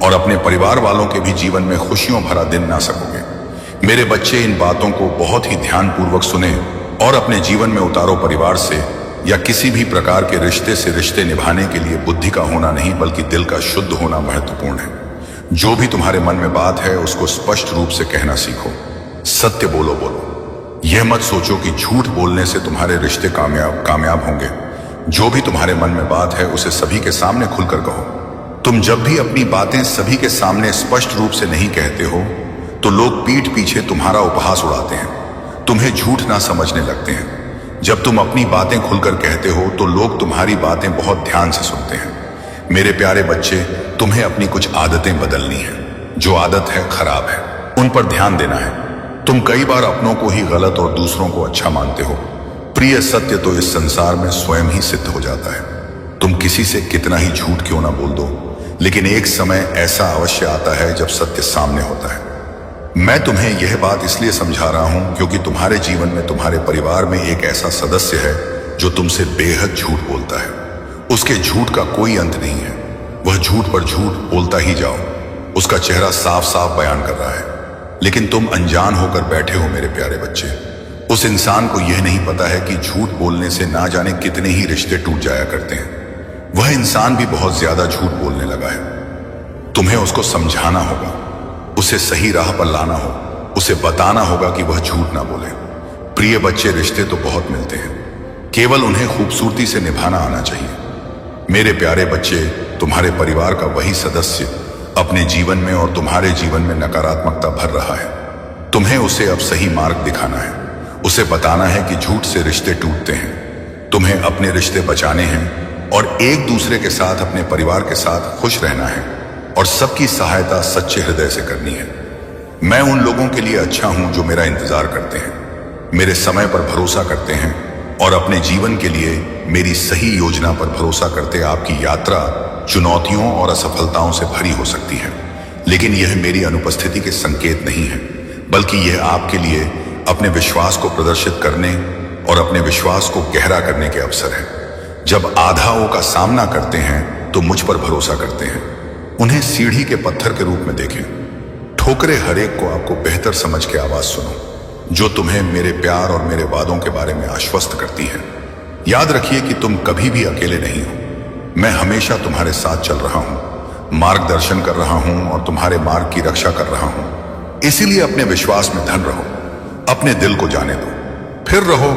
और अपने परिवार वालों के भी जीवन में खुशियों भरा दिन ना सकोगे। मेरे बच्चे, इन बातों को बहुत ही ध्यानपूर्वक सुने और अपने जीवन में उतारो। परिवार से या किसी भी प्रकार के रिश्ते से रिश्ते निभाने के लिए बुद्धि का होना नहीं, बल्कि दिल का शुद्ध होना महत्वपूर्ण है। जो भी तुम्हारे मन में बात है उसको स्पष्ट रूप से कहना सीखो। सत्य बोलो। यह मत सोचो कि झूठ बोलने से तुम्हारे रिश्ते कामयाब होंगे। जो भी तुम्हारे मन में बात है उसे सभी के सामने खुलकर कहो। तुम जब भी अपनी बातें सभी के सामने स्पष्ट रूप से नहीं कहते हो तो लोग पीठ पीछे तुम्हारा उपहास उड़ाते हैं, तुम्हें झूठ ना समझने लगते हैं। जब तुम अपनी बातें खुलकर कहते हो तो लोग तुम्हारी बातें बहुत ध्यान से सुनते हैं। मेरे प्यारे बच्चे, तुम्हें अपनी कुछ आदतें बदलनी है। जो आदत है खराब है, उन पर ध्यान देना है। तुम कई बार अपनों को ही गलत और दूसरों को अच्छा मानते हो। प्रिय, सत्य तो इस संसार में स्वयं ही सिद्ध हो जाता है। तुम किसी से कितना ही झूठ क्यों ना बोल दो, लेकिन एक समय ऐसा अवश्य आता है जब सत्य सामने होता है। मैं तुम्हें यह बात इसलिए समझा रहा हूं क्योंकि तुम्हारे जीवन में, तुम्हारे परिवार में एक ऐसा सदस्य है जो तुमसे बेहद झूठ बोलता है। उसके झूठ का कोई अंत नहीं है। वह झूठ पर झूठ बोलता ही जाओ। उसका चेहरा साफ साफ बयान कर रहा है, लेकिन तुम अनजान होकर बैठे हो मेरे प्यारे बच्चे। उस इंसान को यह नहीं पता है कि झूठ बोलने से ना जाने कितने ही रिश्ते टूट जाया करते हैं। वह इंसान भी बहुत ज्यादा झूठ बोलने लगा है। तुम्हें उसको समझाना होगा, उसे सही राह पर लाना हो, उसे बताना होगा कि वह झूठ ना बोले। प्रिय बच्चे, रिश्ते तो बहुत मिलते हैं, केवल उन्हें खूबसूरती से निभाना आना चाहिए। मेरे प्यारे बच्चे, तुम्हारे परिवार का वही सदस्य अपने जीवन में और तुम्हारे जीवन में नकारात्मकता भर रहा है। तुम्हें उसे अब सही मार्ग दिखाना है। उसे बताना है कि झूठ से रिश्ते टूटते हैं। तुम्हें अपने रिश्ते बचाने हैं और एक दूसरे के साथ, अपने परिवार के साथ खुश रहना है और सबकी सहायता सच्चे हृदय से करनी है। मैं उन लोगों के लिए अच्छा हूं जो मेरा इंतजार करते हैं, मेरे समय पर भरोसा करते हैं और अपने जीवन के लिए मेरी सही योजना पर भरोसा करते। आपकी यात्रा चुनौतियों और असफलताओं से भरी हो सकती है, लेकिन यह मेरी अनुपस्थिति के संकेत नहीं है, बल्कि यह आपके लिए अपने विश्वास को प्रदर्शित करने और अपने विश्वास को गहरा करने के अवसर है। जब आधाओं का सामना करते हैं तो मुझ पर भरोसा करते हैं। उन्हें सीढ़ी के पत्थर के रूप में देखें। ठोकरे हरेक को आपको बेहतर समझ के आवाज सुनो, जो तुम्हें मेरे प्यार और मेरे वादों के बारे में आश्वस्त करती है। याद रखिए कि तुम कभी भी अकेले नहीं हो। मैं हमेशा तुम्हारे साथ चल रहा हूं, मार्गदर्शन कर रहा हूं और तुम्हारे मार्ग की रक्षा कर रहा हूं। इसीलिए अपने विश्वास में धन रहो, अपने दिल को जाने दो, फिर रहो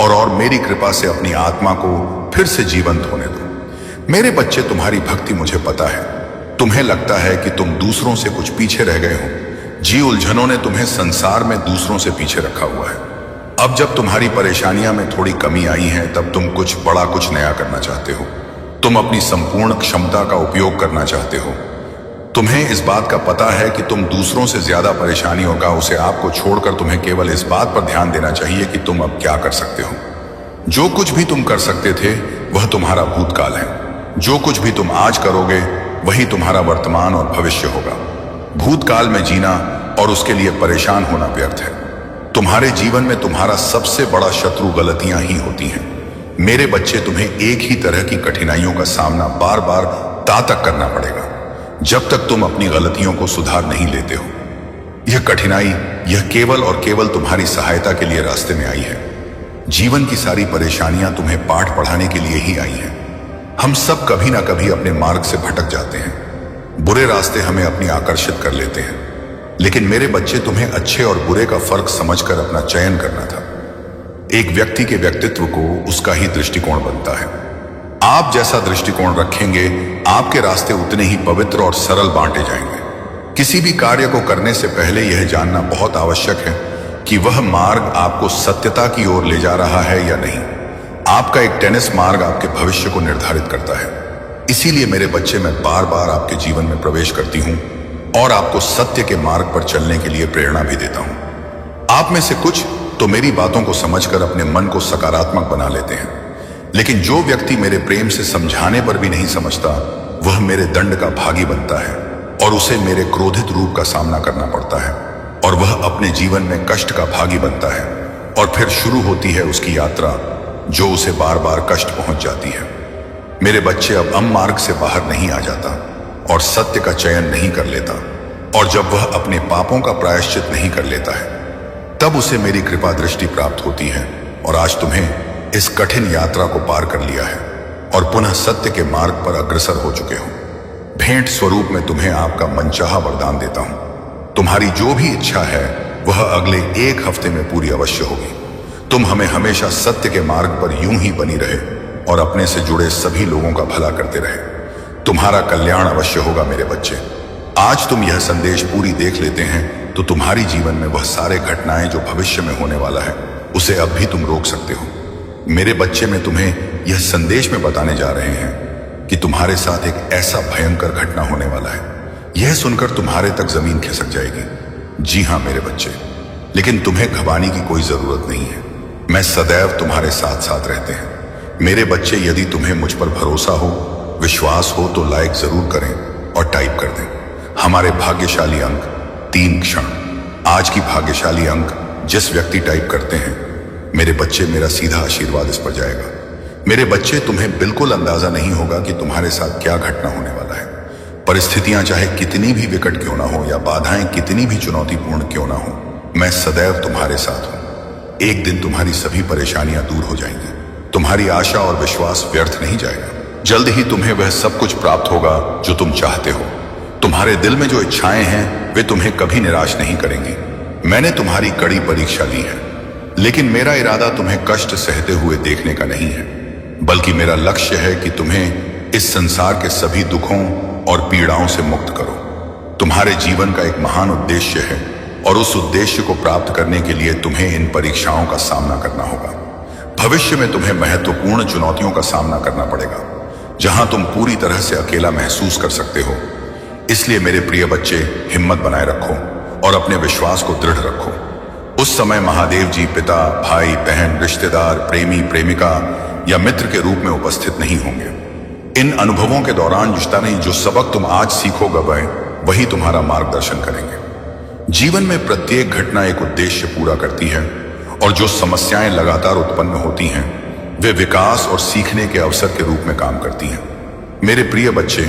और मेरी कृपा से अपनी आत्मा को फिर से जीवंत होने दो। मेरे बच्चे, तुम्हारी भक्ति मुझे पता है। तुम्हें लगता है कि तुम दूसरों से कुछ पीछे रह गए हो। जी, उलझनों ने तुम्हें संसार में दूसरों से पीछे रखा हुआ है। अब जब तुम्हारी परेशानियां में थोड़ी कमी आई है, तब तुम कुछ बड़ा, कुछ नया करना चाहते हो। तुम अपनी संपूर्ण क्षमता का उपयोग करना चाहते हो। तुम्हें इस बात का पता है कि तुम दूसरों से ज्यादा परेशानियों का, उसे आपको छोड़कर तुम्हें केवल इस बात पर ध्यान देना चाहिए कि तुम अब क्या कर सकते हो। जो कुछ भी तुम कर सकते थे वह तुम्हारा भूतकाल है। जो कुछ भी तुम आज करोगे वही तुम्हारा वर्तमान और भविष्य होगा। भूतकाल में जीना और उसके लिए परेशान होना व्यर्थ है। तुम्हारे जीवन में तुम्हारा सबसे बड़ा शत्रु गलतियां ही होती हैं। मेरे बच्चे, तुम्हें एक ही तरह की कठिनाइयों का सामना बार बार तक करना पड़ेगा जब तक तुम अपनी गलतियों को सुधार नहीं लेते हो। यह कठिनाई, यह केवल और केवल तुम्हारी सहायता के लिए रास्ते में आई है। जीवन की सारी परेशानियां तुम्हें पाठ पढ़ाने के लिए ही आई हैं। हम सब कभी ना कभी अपने मार्ग से भटक जाते हैं। बुरे रास्ते हमें अपनी आकर्षित कर लेते हैं, लेकिन मेरे बच्चे, तुम्हें अच्छे और बुरे का फर्क समझकर अपना चयन करना था। एक व्यक्ति के व्यक्तित्व को उसका ही दृष्टिकोण बनता है। आप जैसा दृष्टिकोण रखेंगे, आपके रास्ते उतने ही पवित्र और सरल बांटे जाएंगे। किसी भी कार्य को करने से पहले यह जानना बहुत आवश्यक है कि वह मार्ग आपको सत्यता की ओर ले जा रहा है या नहीं। आपका एक टेनिस मार्ग आपके भविष्य को निर्धारित करता है। इसीलिए मेरे बच्चे, मैं बार बार आपके जीवन में प्रवेश करती हूं और आपको सत्य के मार्ग पर चलने के लिए प्रेरणा भी देता हूं। आप में से कुछ तो मेरी बातों को समझकर अपने मन को सकारात्मक बना लेते हैं, लेकिन जो व्यक्ति मेरे प्रेम से समझाने पर भी नहीं समझता, वह मेरे दंड का भागी बनता है और उसे मेरे क्रोधित रूप का सामना करना पड़ता है और वह अपने जीवन में कष्ट का भागी बनता है। और फिर शुरू होती है उसकी यात्रा, जो उसे बार बार कष्ट पहुंच जाती है। मेरे बच्चे, अब मार्ग से बाहर नहीं आ जाता और सत्य का चयन नहीं कर लेता, और जब वह अपने पापों का प्रायश्चित नहीं कर लेता है, तब उसे मेरी कृपा दृष्टि प्राप्त होती है। और आज तुम्हें इस कठिन यात्रा को पार कर लिया है और पुनः सत्य के मार्ग पर अग्रसर हो चुके हो। भेंट स्वरूप में तुम्हें आपका मनचाहा वरदान देता हूं। तुम्हारी जो भी इच्छा है वह अगले 1 हफ्ते में पूरी अवश्य होगी। तुम हमें हमेशा सत्य के मार्ग पर यूं ही बनी रहे और अपने से जुड़े सभी लोगों का भला करते रहे। तुम्हारा कल्याण अवश्य होगा मेरे बच्चे। आज तुम यह संदेश पूरी देख लेते हैं तो तुम्हारी जीवन में वह सारे घटनाएं जो भविष्य में होने वाला है, उसे अब भी तुम रोक सकते हो। मेरे बच्चे, मैं तुम्हें यह संदेश में बताने जा रहे हैं कि तुम्हारे साथ एक ऐसा भयंकर घटना होने वाला है। यह सुनकर तुम्हारे तक जमीन खिसक जाएगी। जी हां मेरे बच्चे, लेकिन तुम्हें घबराने की कोई जरूरत नहीं है। मैं सदैव तुम्हारे साथ साथ रहते हैं। मेरे बच्चे, यदि तुम्हें मुझ पर भरोसा हो, विश्वास हो, तो लाइक जरूर करें और टाइप कर दें। हमारे भाग्यशाली अंक 3 क्षण। आज की भाग्यशाली अंक जिस व्यक्ति टाइप करते हैं, मेरे बच्चे, मेरा सीधा आशीर्वाद इस पर जाएगा। मेरे बच्चे, तुम्हें बिल्कुल अंदाजा नहीं होगा कि तुम्हारे साथ क्या घटना होने वाला है। परिस्थितियां चाहे कितनी भी विकट क्यों ना हो या बाधाएं कितनी भी चुनौतीपूर्ण क्यों ना हो, मैं सदैव तुम्हारे साथ हूं। एक दिन तुम्हारी सभी परेशानियां दूर हो जाएंगी। तुम्हारी आशा और विश्वास व्यर्थ नहीं जाएगा। जल्द ही तुम्हें वह सब कुछ प्राप्त होगा जो तुम चाहते हो। तुम्हारे दिल में जो इच्छाएं हैं वे तुम्हें कभी निराश नहीं करेंगी। मैंने तुम्हारी कड़ी परीक्षा ली है, लेकिन मेरा इरादा तुम्हें कष्ट सहते हुए देखने का नहीं है, बल्कि मेरा लक्ष्य है कि तुम्हें इस संसार के सभी दुखों और पीड़ाओं से मुक्त करो। तुम्हारे जीवन का एक महान उद्देश्य है और उस उद्देश्य को प्राप्त करने के लिए तुम्हें इन परीक्षाओं का सामना करना होगा। भविष्य में तुम्हें महत्वपूर्ण चुनौतियों का सामना करना पड़ेगा, जहां तुम पूरी तरह से अकेला महसूस कर सकते हो। इसलिए मेरे प्रिय बच्चे, हिम्मत बनाए रखो और अपने विश्वास को दृढ़ रखो। उस समय महादेव जी पिता, भाई, बहन, रिश्तेदार, प्रेमी, प्रेमिका या मित्र के रूप में उपस्थित नहीं होंगे। इन अनुभवों के दौरान रिश्ता नहीं, जो सबक तुम आज सीखोगे वही तुम्हारा मार्गदर्शन करेंगे। जीवन में प्रत्येक घटना एक उद्देश्य पूरा करती है और जो समस्याएं लगातार उत्पन्न होती हैं वे विकास और सीखने के अवसर के रूप में काम करती हैं। मेरे प्रिय बच्चे,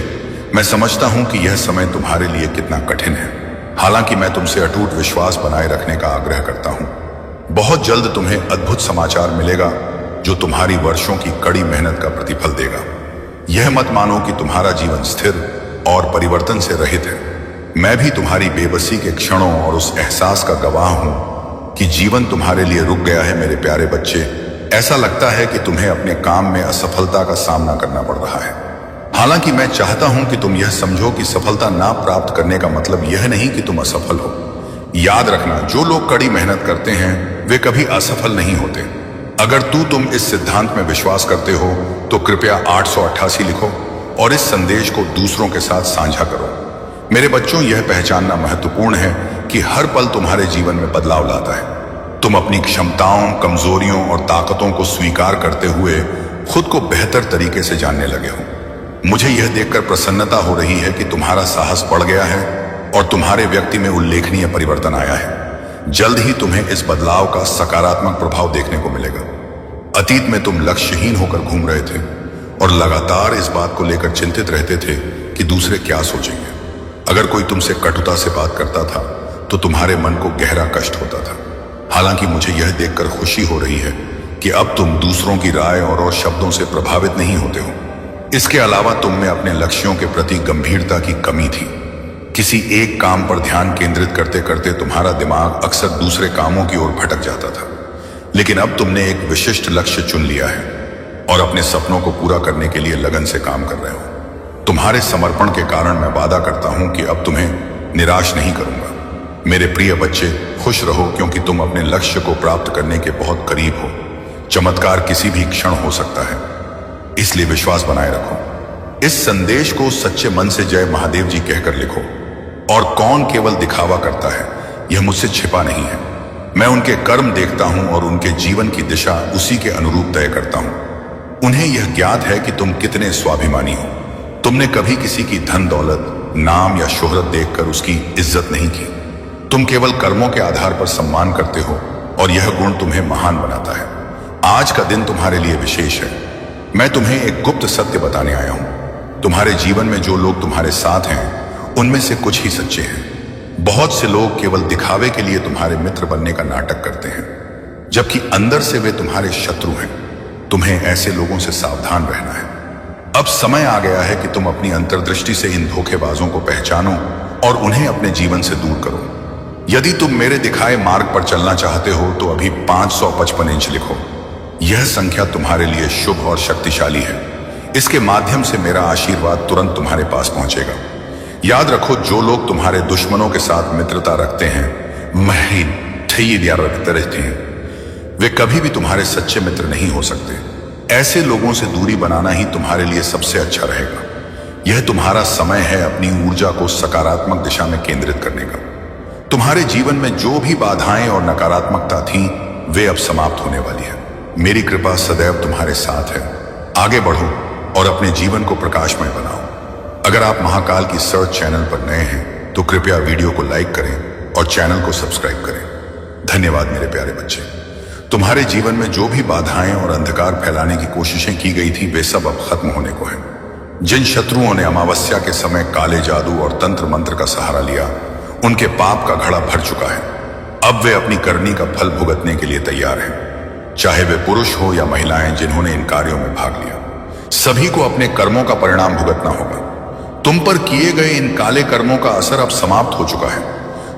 मैं समझता हूं कि यह समय तुम्हारे लिए कितना कठिन है। हालांकि मैं तुमसे अटूट विश्वास बनाए रखने का आग्रह करता हूं। बहुत जल्द तुम्हें अद्भुत समाचार मिलेगा जो तुम्हारी वर्षों की कड़ी मेहनत का प्रतिफल देगा। यह मत मानो कि तुम्हारा जीवन स्थिर और परिवर्तन से रहित है। मैं भी तुम्हारी बेबसी के क्षणों और उस एहसास का गवाह हूं कि जीवन तुम्हारे लिए रुक गया है। मेरे प्यारे बच्चे, ऐसा लगता है कि तुम्हें अपने काम में असफलता का सामना करना पड़ रहा है। हालांकि मैं चाहता हूं कि तुम यह समझो कि सफलता ना प्राप्त करने का मतलब यह नहीं कि तुम असफल हो। याद रखना, जो लोग कड़ी मेहनत करते हैं वे कभी असफल नहीं होते। अगर तुम इस सिद्धांत में विश्वास करते हो तो कृपया 888 लिखो और इस संदेश को दूसरों के साथ साझा करो। मेरे बच्चों, यह पहचानना महत्वपूर्ण है कि हर पल तुम्हारे जीवन में बदलाव लाता है। तुम अपनी क्षमताओं, कमजोरियों और ताकतों को स्वीकार करते हुए खुद को बेहतर तरीके से जानने लगे हो। मुझे यह देखकर प्रसन्नता हो रही है कि तुम्हारा साहस बढ़ गया है और तुम्हारे व्यक्ति में उल्लेखनीय परिवर्तन आया है। जल्द ही तुम्हें इस बदलाव का सकारात्मक प्रभाव देखने को मिलेगा। अतीत में तुम लक्ष्यहीन होकर घूम रहे थे और लगातार इस बात को लेकर चिंतित रहते थे कि दूसरे क्या सोचेंगे। अगर कोई तुमसे कटुता से बात करता था तो तुम्हारे मन को गहरा कष्ट होता था। हालांकि मुझे यह देखकर खुशी हो रही है कि अब तुम दूसरों की राय और शब्दों से प्रभावित नहीं होते हो। इसके अलावा तुम में अपने लक्ष्यों के प्रति गंभीरता की कमी थी। किसी एक काम पर ध्यान केंद्रित करते करते तुम्हारा दिमाग अक्सर दूसरे कामों की ओर भटक जाता था। लेकिन अब तुमने एक विशिष्ट लक्ष्य चुन लिया है और अपने सपनों को पूरा करने के लिए लगन से काम कर रहे हो। तुम्हारे समर्पण के कारण मैं वादा करता हूं कि अब तुम्हें निराश नहीं करूंगा। मेरे प्रिय बच्चे, खुश रहो क्योंकि तुम अपने लक्ष्य को प्राप्त करने के बहुत करीब हो। चमत्कार किसी भी क्षण हो सकता है, इसलिए विश्वास बनाए रखो। इस संदेश को सच्चे मन से जय महादेव जी कहकर लिखो। और कौन केवल दिखावा करता है, यह मुझसे छिपा नहीं है। मैं उनके कर्म देखता हूं और उनके जीवन की दिशा उसी के अनुरूप तय करता हूं। उन्हें यह ज्ञात है कि तुम कितने स्वाभिमानी हो। तुमने कभी किसी की धन दौलत, नाम या शोहरत देखकर उसकी इज्जत नहीं की। तुम केवल कर्मों के आधार पर सम्मान करते हो और यह गुण तुम्हें महान बनाता है। आज का दिन तुम्हारे लिए विशेष है। मैं तुम्हें एक गुप्त सत्य बताने आया हूं। तुम्हारे जीवन में जो लोग तुम्हारे साथ हैं उनमें से कुछ ही सच्चे हैं। बहुत से लोग केवल दिखावे के लिए तुम्हारे मित्र बनने का नाटक करते हैं, जबकि अंदर से वे तुम्हारे शत्रु हैं। तुम्हें ऐसे लोगों से सावधान रहना है। अब समय आ गया है कि तुम अपनी अंतर्दृष्टि से इन धोखेबाजों को पहचानो और उन्हें अपने जीवन से दूर करो। यदि तुम मेरे दिखाए मार्ग पर चलना चाहते हो तो अभी 555 इंच लिखो। यह संख्या तुम्हारे लिए शुभ और शक्तिशाली है। इसके माध्यम से मेरा आशीर्वाद तुरंत तुम्हारे पास पहुंचेगा। याद रखो, जो लोग तुम्हारे दुश्मनों के साथ मित्रता रखते हैं, रहते हैं, वे कभी भी तुम्हारे सच्चे मित्र नहीं हो सकते। ऐसे लोगों से दूरी बनाना ही तुम्हारे लिए सबसे अच्छा रहेगा। यह तुम्हारा समय है अपनी ऊर्जा को सकारात्मक दिशा में केंद्रित करने का। तुम्हारे जीवन में जो भी बाधाएं और नकारात्मकता थी वे अब समाप्त होने वाली है। मेरी कृपा सदैव तुम्हारे साथ है। आगे बढ़ो और अपने जीवन को प्रकाशमय बनाओ। अगर आप महाकाल की सर्च चैनल पर नए हैं तो कृपया वीडियो को लाइक करें और चैनल को सब्सक्राइब करें। धन्यवाद मेरे प्यारे बच्चे। तुम्हारे जीवन में जो भी बाधाएं और अंधकार फैलाने की कोशिशें की गई थी वे सब अब खत्म होने को हैं। जिन शत्रुओं ने अमावस्या के समय काले जादू और तंत्र मंत्र का सहारा लिया उनके पाप का घड़ा भर चुका है। अब वे अपनी करनी का फल भुगतने के लिए तैयार हैं। चाहे वे पुरुष हो या महिलाएं जिन्होंने इन कार्यों में भाग लिया, सभी को अपने कर्मों का परिणाम भुगतना होगा। तुम पर किए गए इन काले कर्मों का असर अब समाप्त हो चुका है।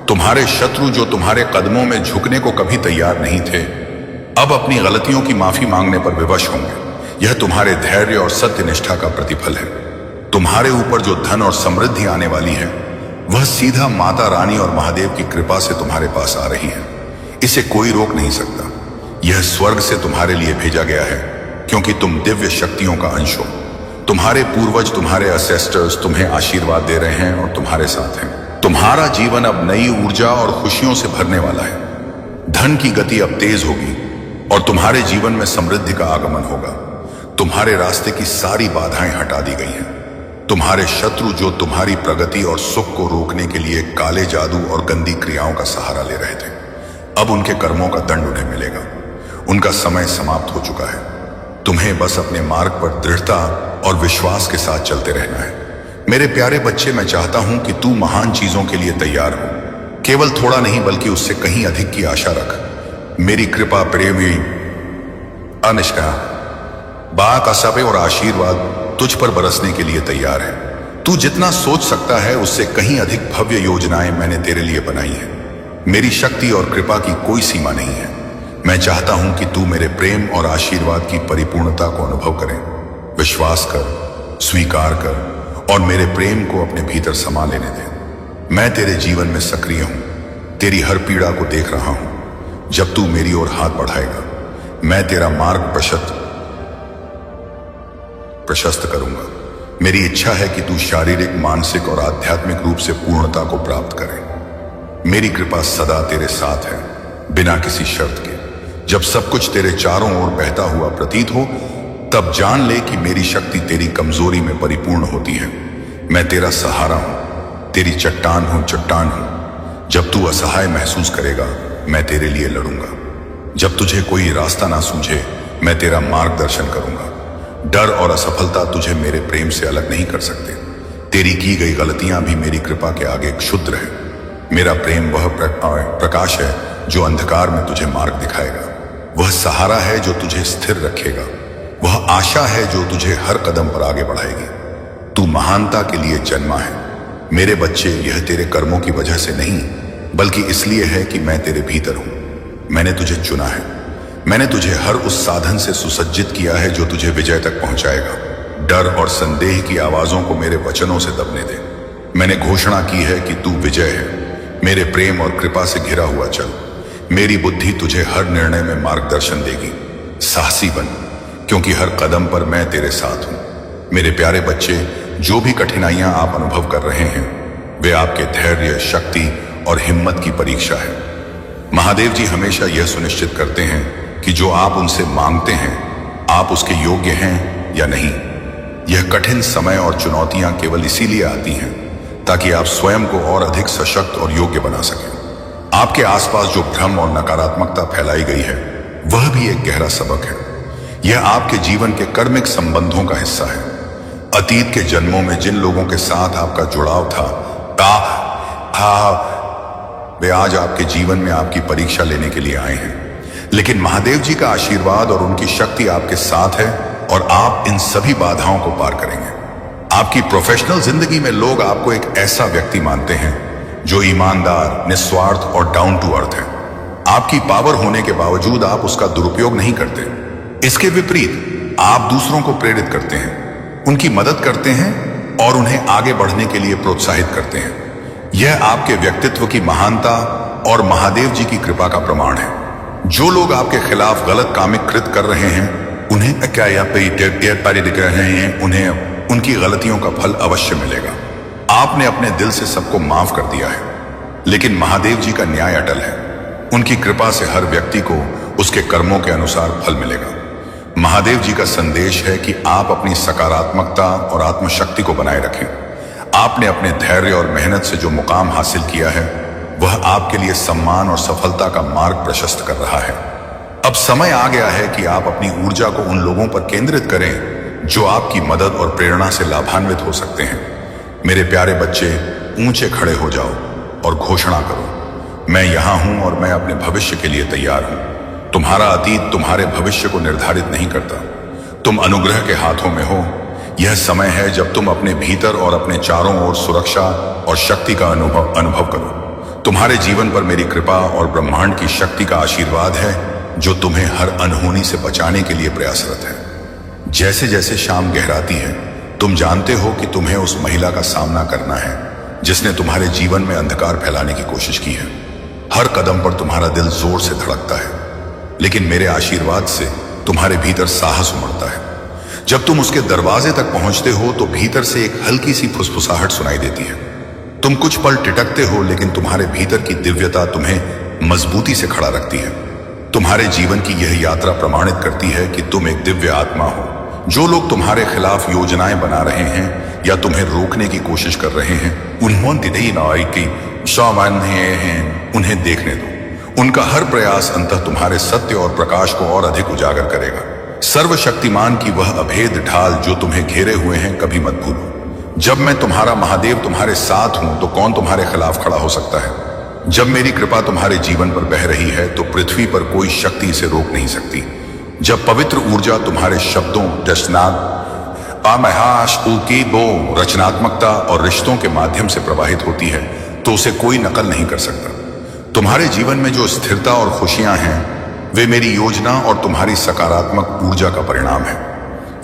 तुम्हारे शत्रु जो तुम्हारे कदमों में झुकने को कभी तैयार नहीं थे, अब अपनी गलतियों की माफी मांगने पर विवश होंगे। यह तुम्हारे धैर्य और सत्यनिष्ठा का प्रतिफल है। तुम्हारे ऊपर जो धन और समृद्धि आने वाली है वह सीधा माता रानी और महादेव की कृपा से तुम्हारे पास आ रही है। इसे कोई रोक नहीं सकता। यह स्वर्ग से तुम्हारे लिए भेजा गया है क्योंकि तुम दिव्य शक्तियों का अंश हो। तुम्हारे पूर्वज, तुम्हारे असेस्टर्स तुम्हें आशीर्वाद दे रहे हैं और तुम्हारे साथ हैं। तुम्हारा जीवन अब नई ऊर्जा और खुशियों से भरने वाला है। धन की गति अब तेज होगी और तुम्हारे जीवन में समृद्धि का आगमन होगा। तुम्हारे रास्ते की सारी बाधाएं हटा दी गई हैं। तुम्हारे शत्रु जो तुम्हारी प्रगति और सुख को रोकने के लिए काले जादू और गंदी क्रियाओं का सहारा ले रहे थे, अब उनके कर्मों का दंड उन्हें मिलेगा। उनका समय समाप्त हो चुका है। तुम्हें बस अपने मार्ग पर दृढ़ता और विश्वास के साथ चलते रहना है। मेरे प्यारे बच्चे, मैं चाहता हूं कि तू महान चीजों के लिए तैयार हो। केवल थोड़ा नहीं बल्कि उससे कहीं अधिक की आशा रख। मेरी कृपा, प्रेमी, अनिष्का, बा का सपे और आशीर्वाद तुझ पर बरसने के लिए तैयार है। तू जितना सोच सकता है उससे कहीं अधिक भव्य योजनाएं मैंने तेरे लिए बनाई हैं। मेरी शक्ति और कृपा की कोई सीमा नहीं है। मैं चाहता हूं कि तू मेरे प्रेम और आशीर्वाद की परिपूर्णता को अनुभव करे। विश्वास कर, स्वीकार कर और मेरे प्रेम को अपने भीतर समा लेने दे। मैं तेरे जीवन में सक्रिय हूं, तेरी हर पीड़ा को देख रहा हूं। जब तू मेरी ओर हाथ बढ़ाएगा, मैं तेरा मार्ग प्रशस्त करूंगा। मेरी इच्छा है कि तू शारीरिक, मानसिक और आध्यात्मिक रूप से पूर्णता को प्राप्त करे। मेरी कृपा सदा तेरे साथ है, बिना किसी शर्त के। जब सब कुछ तेरे चारों ओर बहता हुआ प्रतीत हो, तब जान ले कि मेरी शक्ति तेरी कमजोरी में परिपूर्ण होती है। मैं तेरा सहारा हूं, तेरी चट्टान हूं। जब तू असहाय महसूस करेगा, मैं तेरे लिए लड़ूंगा। जब तुझे कोई रास्ता ना सूझे, मैं तेरा मार्गदर्शन करूंगा। डर और असफलता तुझे मेरे प्रेम से अलग नहीं कर सकते। तेरी की गई गलतियां भी मेरी कृपा के आगे क्षुद्र है। मेरा प्रेम वह प्रकाश है जो अंधकार में तुझे मार्ग दिखाएगा। वह सहारा है जो तुझे स्थिर रखेगा। वह आशा है जो तुझे हर कदम पर आगे बढ़ाएगी। तू महानता के लिए जन्मा है। मेरे बच्चे, यह तेरे कर्मों की वजह से नहीं बल्कि इसलिए है कि मैं तेरे भीतर हूं। मैंने तुझे चुना है। मैंने तुझे हर उस साधन से सुसज्जित किया है जो तुझे विजय तक पहुंचाएगा। डर और संदेह की आवाजों को मेरे वचनों से दबने दे। मैंने घोषणा की है कि तू विजय है। मेरे प्रेम और कृपा से घिरा हुआ चल। मेरी बुद्धि तुझे हर निर्णय में मार्गदर्शन देगी। साहसी बन, क्योंकि हर कदम पर मैं तेरे साथ हूं। मेरे प्यारे बच्चे, जो भी कठिनाइयां आप अनुभव कर रहे हैं वे आपके धैर्य, शक्ति और हिम्मत की परीक्षा है। महादेव जी हमेशा यह सुनिश्चित करते हैं कि जो आप उनसे मांगते हैं, आप उसके योग्य हैं या नहीं। यह कठिन समय और चुनौतियां केवल इसीलिए आती हैं ताकि आप स्वयं को और अधिक सशक्त और योग्य बना सकें। आपके आसपास जो भ्रम और नकारात्मकता फैलाई गई है वह भी एक गहरा सबक है। यह आपके जीवन के कर्मिक संबंधों का हिस्सा है। अतीत के जन्मों में जिन लोगों के साथ आपका जुड़ाव था वे आज आपके जीवन में आपकी परीक्षा लेने के लिए आए हैं। लेकिन महादेव जी का आशीर्वाद और उनकी शक्ति आपके साथ है और आप इन सभी बाधाओं को पार करेंगे। आपकी प्रोफेशनल जिंदगी में लोग आपको एक ऐसा व्यक्ति मानते हैं जो ईमानदार, निस्वार्थ और डाउन टू अर्थ है। आपकी पावर होने के बावजूद आप उसका दुरुपयोग नहीं करते। इसके विपरीत आप दूसरों को प्रेरित करते हैं, उनकी मदद करते हैं और उन्हें आगे बढ़ने के लिए प्रोत्साहित करते हैं। यह आपके व्यक्तित्व की महानता और महादेव जी की कृपा का प्रमाण है। जो लोग आपके खिलाफ गलत कामिक कृत कर रहे हैं उन्हें उन्हें उनकी गलतियों का फल अवश्य मिलेगा। आपने अपने दिल से सबको माफ कर दिया है। लेकिन महादेव जी का न्याय अटल है। उनकी कृपा से हर व्यक्ति को उसके कर्मों के अनुसार फल मिलेगा। महादेव जी का संदेश है कि आप अपनी सकारात्मकता और आत्मशक्ति को बनाए रखें। आपने अपने धैर्य और मेहनत से जो मुकाम हासिल किया है वह आपके लिए सम्मान और सफलता का मार्ग प्रशस्त कर रहा है। अब समय आ गया है कि आप अपनी ऊर्जा को उन लोगों पर केंद्रित करें जो आपकी मदद और प्रेरणा से लाभान्वित हो सकते हैं। मेरे प्यारे बच्चे, ऊंचे खड़े हो जाओ और घोषणा करो, मैं यहां हूं और मैं अपने भविष्य के लिए तैयार हूं। तुम्हारा अतीत तुम्हारे भविष्य को निर्धारित नहीं करता। तुम अनुग्रह के हाथों में हो। यह समय है जब तुम अपने भीतर और अपने चारों ओर सुरक्षा और शक्ति का अनुभव करो। तुम्हारे जीवन पर मेरी कृपा और ब्रह्मांड की शक्ति का आशीर्वाद है जो तुम्हें हर अनहोनी से बचाने के लिए प्रयासरत है। जैसे जैसे शाम गहराती है, तुम जानते हो कि तुम्हें उस महिला का सामना करना है जिसने तुम्हारे जीवन में अंधकार फैलाने की कोशिश की है। हर कदम पर तुम्हारा दिल जोर से धड़कता है, लेकिन मेरे आशीर्वाद से तुम्हारे भीतर साहस उमड़ता है। जब तुम उसके दरवाजे तक पहुंचते हो तो भीतर से एक हल्की सी फुसफुसाहट सुनाई देती है। तुम कुछ पल टिटकते हो, लेकिन तुम्हारे भीतर की दिव्यता तुम्हें मजबूती से खड़ा रखती है। तुम्हारे जीवन की यह यात्रा प्रमाणित करती है कि तुम एक दिव्य आत्मा हो। जो लोग तुम्हारे खिलाफ योजनाएं बना रहे हैं या तुम्हें रोकने की कोशिश कर रहे हैं, उन्हें देखने दो। उनका हर प्रयास अंततः तुम्हारे सत्य और प्रकाश को और अधिक उजागर करेगा। सर्वशक्तिमान की वह अभेद ढाल जो तुम्हें घेरे हुए हैं, कभी मत भूलो। जब मैं तुम्हारा महादेव तुम्हारे साथ हूं तो कौन तुम्हारे खिलाफ खड़ा हो सकता है। जब मेरी कृपा तुम्हारे जीवन पर बह रही है तो पृथ्वी पर कोई शक्ति इसे रोक नहीं सकती। जब पवित्र ऊर्जा तुम्हारे शब्दों, रचनात्मकता और रिश्तों के माध्यम से प्रवाहित होती है तो उसे कोई नकल नहीं कर सकता। तुम्हारे जीवन में जो स्थिरता और खुशियां हैं वे मेरी योजना और तुम्हारी सकारात्मक ऊर्जा का परिणाम है।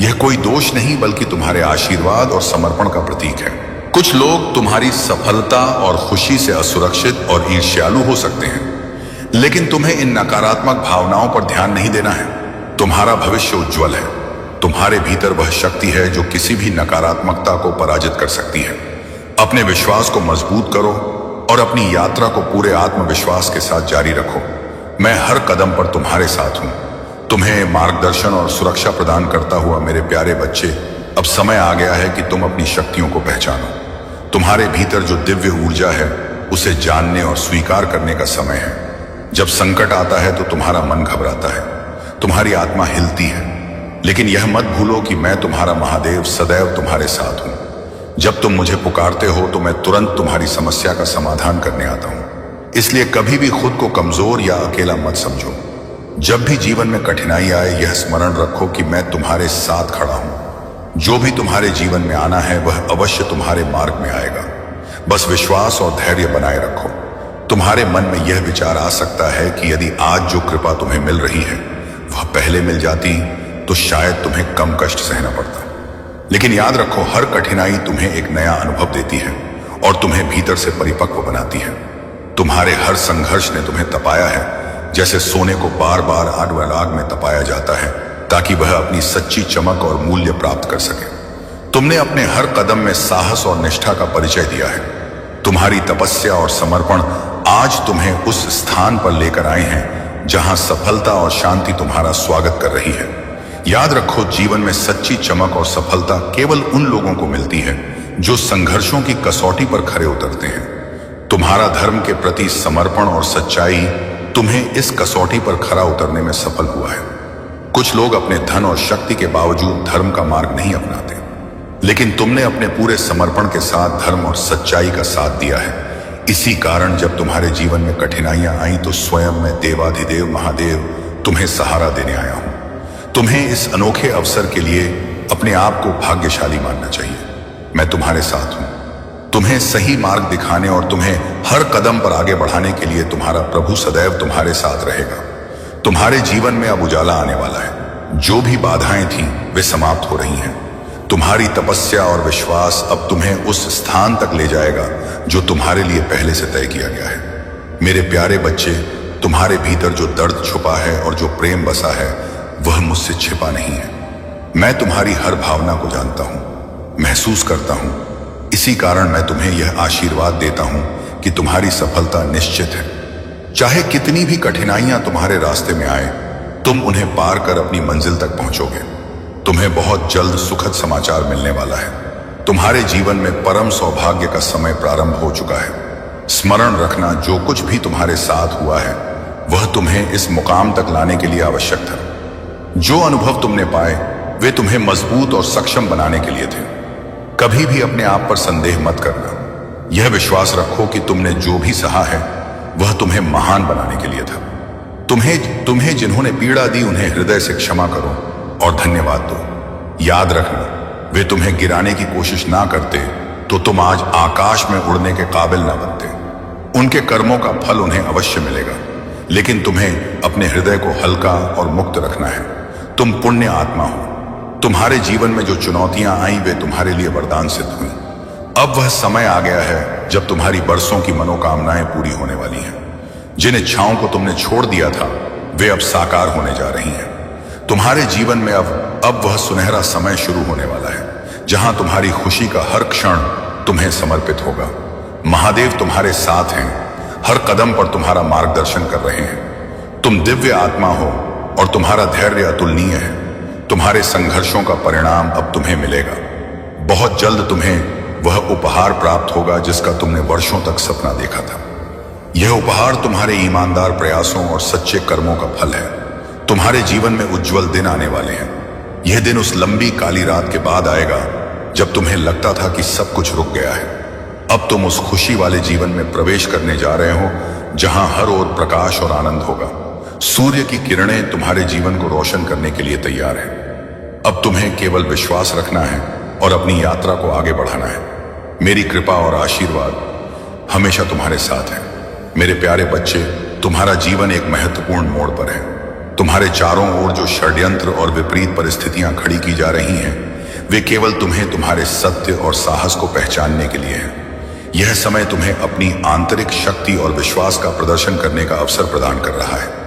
यह कोई दोष नहीं बल्कि तुम्हारे आशीर्वाद और समर्पण का प्रतीक है। कुछ लोग तुम्हारी सफलता और खुशी से असुरक्षित और ईर्ष्यालु हो सकते हैं, लेकिन तुम्हें इन नकारात्मक भावनाओं पर ध्यान नहीं देना है। तुम्हारा भविष्य उज्जवल है। तुम्हारे भीतर वह शक्ति है जो किसी भी नकारात्मकता को पराजित कर सकती है। अपने विश्वास को मजबूत करो और अपनी यात्रा को पूरे आत्मविश्वास के साथ जारी रखो। मैं हर कदम पर तुम्हारे साथ हूं, तुम्हें मार्गदर्शन और सुरक्षा प्रदान करता हुआ। मेरे प्यारे बच्चे, अब समय आ गया है कि तुम अपनी शक्तियों को पहचानो। तुम्हारे भीतर जो दिव्य ऊर्जा है उसे जानने और स्वीकार करने का समय है। जब संकट आता है तो तुम्हारा मन घबराता है, तुम्हारी आत्मा हिलती है, लेकिन यह मत भूलो कि मैं तुम्हारा महादेव सदैव तुम्हारे साथ हूं। जब तुम मुझे पुकारते हो तो मैं तुरंत तुम्हारी समस्या का समाधान करने आता हूं। इसलिए कभी भी खुद को कमजोर या अकेला मत समझो। जब भी जीवन में कठिनाई आए, यह स्मरण रखो कि मैं तुम्हारे साथ खड़ा हूं। जो भी तुम्हारे जीवन में आना है वह अवश्य तुम्हारे मार्ग में आएगा। बस विश्वास और धैर्य बनाए रखो। तुम्हारे मन में यह विचार आ सकता है कि यदि आज जो कृपा तुम्हें मिल रही है वह पहले मिल जाती तो शायद तुम्हें कम कष्ट सहना पड़ता। लेकिन याद रखो, हर कठिनाई तुम्हें एक नया अनुभव देती है और तुम्हें भीतर से परिपक्व बनाती है। तुम्हारे हर संघर्ष ने तुम्हें तपाया है, जैसे सोने को बार बार आग में तपाया जाता है ताकि वह अपनी सच्ची चमक और मूल्य प्राप्त कर सके। तुमने अपने हर कदम में साहस और निष्ठा का परिचय दिया है। तुम्हारी तपस्या और समर्पण आज तुम्हें उस स्थान पर लेकर आए हैं जहां सफलता और शांति तुम्हारा स्वागत कर रही है। याद रखो, जीवन में सच्ची चमक और सफलता केवल उन लोगों को मिलती है जो संघर्षों की कसौटी पर खरे उतरते हैं। तुम्हारा धर्म के प्रति समर्पण और सच्चाई तुम्हें इस कसौटी पर खरा उतरने में सफल हुआ है। कुछ लोग अपने धन और शक्ति के बावजूद धर्म का मार्ग नहीं अपनाते, लेकिन तुमने अपने पूरे समर्पण के साथ धर्म और सच्चाई का साथ दिया है। इसी कारण जब तुम्हारे जीवन में कठिनाइयां आई तो स्वयं मैं देवाधिदेव महादेव तुम्हें सहारा देने आया हूं। तुम्हें इस अनोखे अवसर के लिए अपने आप को भाग्यशाली मानना चाहिए। मैं तुम्हारे साथ हूं, तुम्हें सही मार्ग दिखाने और तुम्हें हर कदम पर आगे बढ़ाने के लिए तुम्हारा प्रभु सदैव तुम्हारे साथ रहेगा। तुम्हारे जीवन में अब उजाला आने वाला है। जो भी बाधाएं थीं वे समाप्त हो रही हैं। तुम्हारी तपस्या और विश्वास अब तुम्हें उस स्थान तक ले जाएगा जो तुम्हारे लिए पहले से तय किया गया है। मेरे प्यारे बच्चे, तुम्हारे भीतर जो दर्द छुपा है और जो प्रेम बसा है वह मुझसे छिपा नहीं है। मैं तुम्हारी हर भावना को जानता हूं, महसूस करता हूं। इसी कारण मैं तुम्हें यह आशीर्वाद देता हूं कि तुम्हारी सफलता निश्चित है। चाहे कितनी भी कठिनाइयां तुम्हारे रास्ते में आए, तुम उन्हें पार कर अपनी मंजिल तक पहुंचोगे। तुम्हें बहुत जल्द सुखद समाचार मिलने वाला है। तुम्हारे जीवन में परम सौभाग्य का समय प्रारंभ हो चुका है। स्मरण रखना, जो कुछ भी तुम्हारे साथ हुआ है वह तुम्हें इस मुकाम तक लाने के लिए आवश्यक था। जो अनुभव तुमने पाए वे तुम्हें मजबूत और सक्षम बनाने के लिए थे। कभी भी अपने आप पर संदेह मत करना। यह विश्वास रखो कि तुमने जो भी सहा है वह तुम्हें महान बनाने के लिए था। तुम्हें जिन्होंने पीड़ा दी उन्हें हृदय से क्षमा करो और धन्यवाद दो। याद रखना, वे तुम्हें गिराने की कोशिश ना करते तो तुम आज आकाश में उड़ने के काबिल ना बनते। उनके कर्मों का फल उन्हें अवश्य मिलेगा, लेकिन तुम्हें अपने हृदय को हल्का और मुक्त रखना है। तुम पुण्य आत्मा हो। तुम्हारे जीवन में जो चुनौतियां आई वे तुम्हारे लिए वरदान सिद्ध हुई। अब वह समय आ गया है जब तुम्हारी बरसों की मनोकामनाएं पूरी होने वाली हैं। जिन इच्छाओं को तुमने छोड़ दिया था वे अब साकार होने जा रही हैं। तुम्हारे जीवन में अब वह सुनहरा समय शुरू होने वाला है जहां तुम्हारी खुशी का हर क्षण तुम्हें समर्पित होगा। महादेव तुम्हारे साथ हैं, हर कदम पर तुम्हारा मार्गदर्शन कर रहे हैं। तुम दिव्य आत्मा हो और तुम्हारा धैर्य अतुलनीय है। तुम्हारे संघर्षों का परिणाम अब तुम्हें मिलेगा। बहुत जल्द तुम्हें वह उपहार प्राप्त होगा जिसका तुमने वर्षों तक सपना देखा था। यह उपहार तुम्हारे ईमानदार प्रयासों और सच्चे कर्मों का फल है। तुम्हारे जीवन में उज्जवल दिन आने वाले हैं। यह दिन उस लंबी काली रात के बाद आएगा जब तुम्हें लगता था कि सब कुछ रुक गया है। अब तुम उस खुशी वाले जीवन में प्रवेश करने जा रहे हो जहां हर ओर प्रकाश और आनंद होगा। सूर्य की किरणें तुम्हारे जीवन को रोशन करने के लिए तैयार हैं। अब तुम्हें केवल विश्वास रखना है और अपनी यात्रा को आगे बढ़ाना है। मेरी कृपा और आशीर्वाद हमेशा तुम्हारे साथ है। मेरे प्यारे बच्चे, तुम्हारा जीवन एक महत्वपूर्ण मोड़ पर है। तुम्हारे चारों ओर जो षड्यंत्र और विपरीत परिस्थितियां खड़ी की जा रही हैं वे केवल तुम्हें तुम्हारे सत्य और साहस को पहचानने के लिए हैं। यह समय तुम्हें अपनी आंतरिक शक्ति और विश्वास का प्रदर्शन करने का अवसर प्रदान कर रहा है।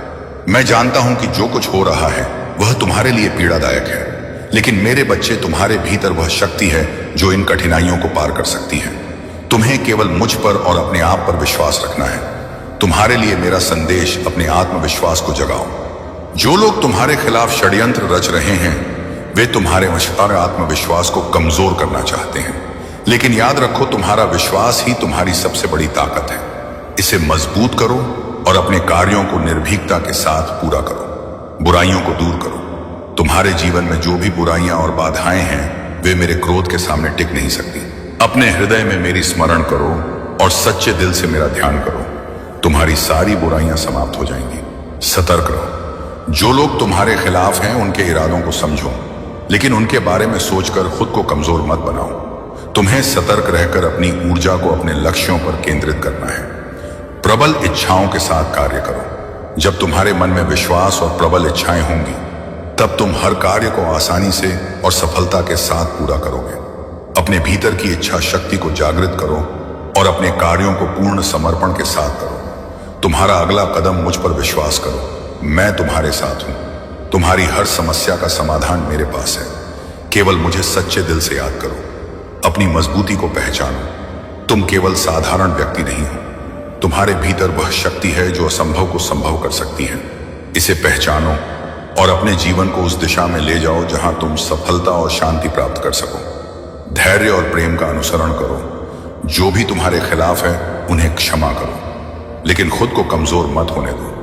मैं जानता हूं कि जो कुछ हो रहा है वह तुम्हारे लिए पीड़ादायक है, लेकिन मेरे बच्चे, तुम्हारे भीतर वह शक्ति है जो इन कठिनाइयों को पार कर सकती है। तुम्हें केवल मुझ पर और अपने आप पर विश्वास रखना है। तुम्हारे लिए मेरा संदेश, अपने आत्मविश्वास को जगाओ। जो लोग तुम्हारे खिलाफ षड्यंत्र रच रहे हैं वे तुम्हारे आत्मविश्वास को कमजोर करना चाहते हैं, लेकिन याद रखो, तुम्हारा विश्वास ही तुम्हारी सबसे बड़ी ताकत है। इसे मजबूत करो और अपने कार्यों को निर्भीकता के साथ पूरा करो। बुराइयों को दूर करो। तुम्हारे जीवन में जो भी बुराइयां और बाधाएं हैं वे मेरे क्रोध के सामने टिक नहीं सकती। अपने हृदय में मेरी स्मरण करो और सच्चे दिल से मेरा ध्यान करो। तुम्हारी सारी बुराइयां समाप्त हो जाएंगी। सतर्क रहो। जो लोग तुम्हारे खिलाफ हैं उनके इरादों को समझो, लेकिन उनके बारे में सोचकर खुद को कमजोर मत बनाओ। तुम्हें सतर्क रहकर अपनी ऊर्जा को अपने लक्ष्यों पर केंद्रित करना है। प्रबल इच्छाओं के साथ कार्य करो। जब तुम्हारे मन में विश्वास और प्रबल इच्छाएं होंगी तब तुम हर कार्य को आसानी से और सफलता के साथ पूरा करोगे। अपने भीतर की इच्छा शक्ति को जागृत करो और अपने कार्यों को पूर्ण समर्पण के साथ करो। तुम्हारा अगला कदम मुझ पर विश्वास करो। मैं तुम्हारे साथ हूं। तुम्हारी हर समस्या का समाधान मेरे पास है। केवल मुझे सच्चे दिल से याद करो। अपनी मजबूती को पहचानो। तुम केवल साधारण व्यक्ति नहीं हो। तुम्हारे भीतर वह शक्ति है जो असंभव को संभव कर सकती है। इसे पहचानो और अपने जीवन को उस दिशा में ले जाओ जहां तुम सफलता और शांति प्राप्त कर सको। धैर्य और प्रेम का अनुसरण करो। जो भी तुम्हारे खिलाफ है उन्हें क्षमा करो, लेकिन खुद को कमजोर मत होने दो।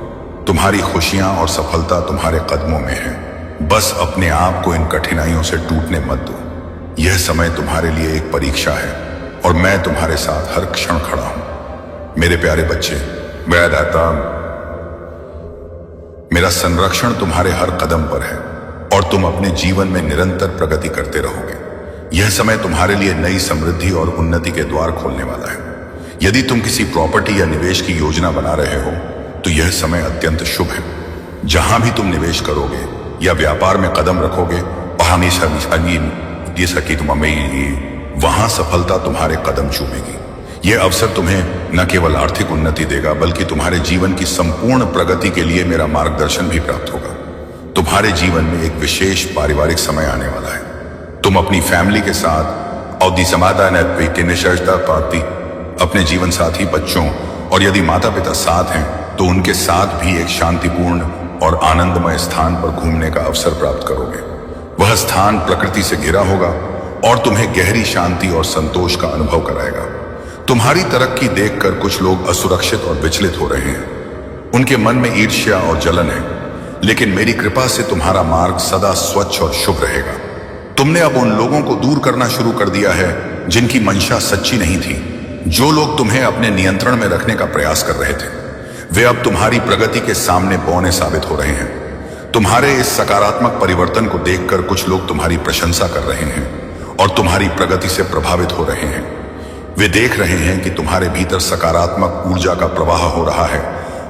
तुम्हारी खुशियां और सफलता तुम्हारे कदमों में है। बस अपने आप को इन कठिनाइयों से टूटने मत दो। यह समय तुम्हारे लिए एक परीक्षा है और मैं तुम्हारे साथ हर क्षण खड़ा हूं। मेरे प्यारे बच्चे, मेरा दाता, मेरा संरक्षण तुम्हारे हर कदम पर है और तुम अपने जीवन में निरंतर प्रगति करते रहोगे। यह समय तुम्हारे लिए नई समृद्धि और उन्नति के द्वार खोलने वाला है। यदि तुम किसी प्रॉपर्टी या निवेश की योजना बना रहे हो तो यह समय अत्यंत शुभ है। जहां भी तुम निवेश करोगे या व्यापार में कदम रखोगे वहां सफलता तुम्हारे कदम चूमेगी। यह अवसर तुम्हें न केवल आर्थिक उन्नति देगा बल्कि तुम्हारे जीवन की संपूर्ण प्रगति के लिए मेरा मार्गदर्शन भी प्राप्त होगा। तुम्हारे जीवन में एक विशेष पारिवारिक समय आने वाला है। तुम अपनी फैमिली के साथ अपने जीवन साथी, बच्चों और यदि माता पिता साथ हैं तो उनके साथ भी एक शांतिपूर्ण और आनंदमय स्थान पर घूमने का अवसर प्राप्त करोगे। वह स्थान प्रकृति से घिरा होगा और तुम्हें गहरी शांति और संतोष का अनुभव कराएगा। तुम्हारी तरक्की देखकर कुछ लोग असुरक्षित और विचलित हो रहे हैं। उनके मन में ईर्ष्या और जलन है, लेकिन मेरी कृपा से तुम्हारा मार्ग सदा स्वच्छ और शुभ रहेगा। तुमने अब उन लोगों को दूर करना शुरू कर दिया है जिनकी मंशा सच्ची नहीं थी। जो लोग तुम्हें अपने नियंत्रण में रखने का प्रयास कर रहे थे, वे अब तुम्हारी प्रगति के सामने बौने साबित हो रहे हैं। तुम्हारे इस सकारात्मक परिवर्तन को देखकर कुछ लोग तुम्हारी प्रशंसा कर रहे हैं और तुम्हारी प्रगति से प्रभावित हो रहे हैं। वे देख रहे हैं कि तुम्हारे भीतर सकारात्मक ऊर्जा का प्रवाह हो रहा है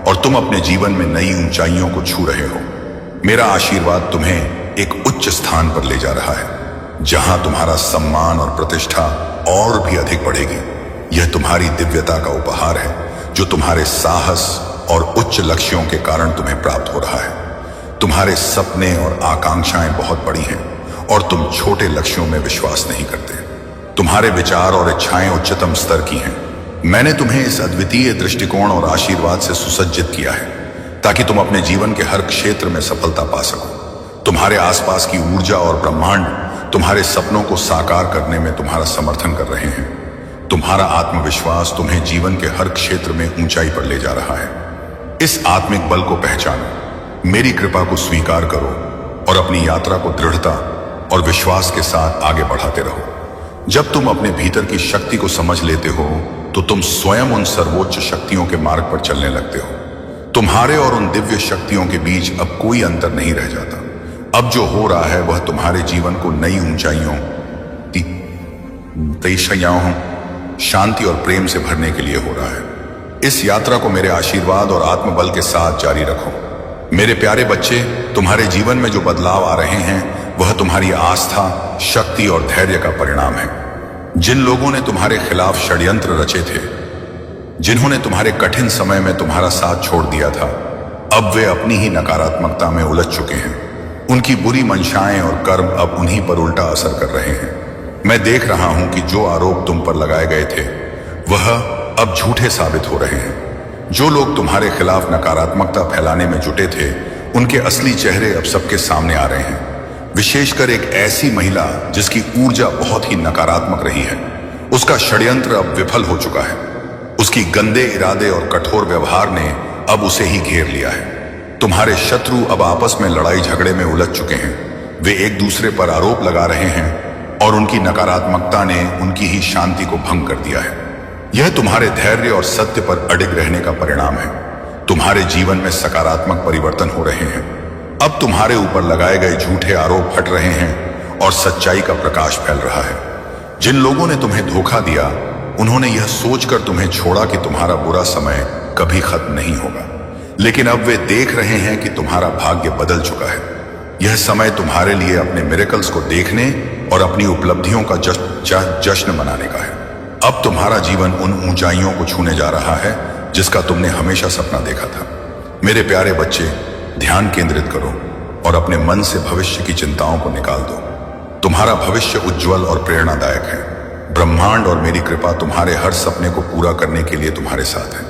और तुम अपने जीवन में नई ऊंचाइयों को छू रहे हो। मेरा आशीर्वाद तुम्हें एक उच्च स्थान पर ले जा रहा है, जहां तुम्हारा सम्मान और प्रतिष्ठा और भी अधिक बढ़ेगी। यह तुम्हारी दिव्यता का उपहार है, जो तुम्हारे साहस और उच्च लक्ष्यों के कारण तुम्हें प्राप्त हो रहा है। तुम्हारे सपने और आकांक्षाएं बहुत बड़ी हैं और तुम छोटे लक्ष्यों में विश्वास नहीं करते। तुम्हारे विचार और इच्छाएं उच्चतम स्तर की हैं। मैंने तुम्हें इस अद्वितीय दृष्टिकोण और आशीर्वाद से सुसज्जित किया है ताकि तुम अपने जीवन के हर क्षेत्र में सफलता पा सको। तुम्हारे आसपास की ऊर्जा और ब्रह्मांड तुम्हारे सपनों को साकार करने में तुम्हारा समर्थन कर रहे हैं। तुम्हारा आत्मविश्वास तुम्हें जीवन के हर क्षेत्र में ऊंचाई पर ले जा रहा है। इस आत्मिक बल को पहचानो, मेरी कृपा को स्वीकार करो और अपनी यात्रा को दृढ़ता और विश्वास के साथ आगे बढ़ाते रहो। जब तुम अपने भीतर की शक्ति को समझ लेते हो तो तुम स्वयं उन सर्वोच्च शक्तियों के मार्ग पर चलने लगते हो। तुम्हारे और उन दिव्य शक्तियों के बीच अब कोई अंतर नहीं रह जाता। अब जो हो रहा है वह तुम्हारे जीवन को नई ऊंचाइयों, तैशयाओं, शांति और प्रेम से भरने के लिए हो रहा है। इस यात्रा को मेरे आशीर्वाद और आत्मबल के साथ जारी रखो। मेरे प्यारे बच्चे, तुम्हारे जीवन में जो बदलाव आ रहे हैं वह तुम्हारी आस्था, शक्ति और धैर्य का परिणाम है। जिन लोगों ने तुम्हारे खिलाफ षड्यंत्र रचे थे, जिन्होंने तुम्हारे कठिन समय में तुम्हारा साथ छोड़ दिया था, अब वे अपनी ही नकारात्मकता में उलझ चुके हैं। उनकी बुरी मंशाएं और कर्म अब उन्हीं पर उल्टा असर कर रहे हैं। मैं देख रहा हूं कि जो आरोप तुम पर लगाए गए थे वह अब झूठे साबित हो रहे हैं। जो लोग तुम्हारे खिलाफ नकारात्मकता फैलाने में जुटे थे, उनके असली चेहरे अब सबके सामने आ रहे हैं। विशेषकर एक ऐसी महिला जिसकी ऊर्जा बहुत ही नकारात्मक रही है। उसका षड्यंत्र अब विफल हो चुका है। उसकी गंदे इरादे और कठोर व्यवहार ने अब उसे ही घेर लिया है। तुम्हारे शत्रु अब आपस में लड़ाई झगड़े में उलझ चुके हैं। वे एक दूसरे पर आरोप लगा रहे हैं और उनकी नकारात्मकता ने उनकी ही शांति को भंग कर दिया है। यह तुम्हारे धैर्य और सत्य पर अडिग रहने का परिणाम है। तुम्हारे जीवन में सकारात्मक परिवर्तन हो रहे हैं। अब तुम्हारे ऊपर लगाए गए झूठे आरोप हट रहे हैं और सच्चाई का प्रकाश फैल रहा है। जिन लोगों ने तुम्हें धोखा दिया, उन्होंने यह सोचकर तुम्हें छोड़ा कि तुम्हारा बुरा समय कभी खत्म नहीं होगा, लेकिन अब वे देख रहे हैं कि तुम्हारा भाग्य बदल चुका है। यह समय तुम्हारे लिए अपने मिरेकल्स को देखने और अपनी उपलब्धियों का जश्न मनाने का है। अब तुम्हारा जीवन उन ऊंचाइयों को छूने जा रहा है जिसका तुमने हमेशा सपना देखा था। मेरे प्यारे बच्चे, ध्यान केंद्रित करो और अपने मन से भविष्य की चिंताओं को निकाल दो। तुम्हारा भविष्य उज्जवल और प्रेरणादायक है। ब्रह्मांड और मेरी कृपा तुम्हारे हर सपने को पूरा करने के लिए तुम्हारे साथ है।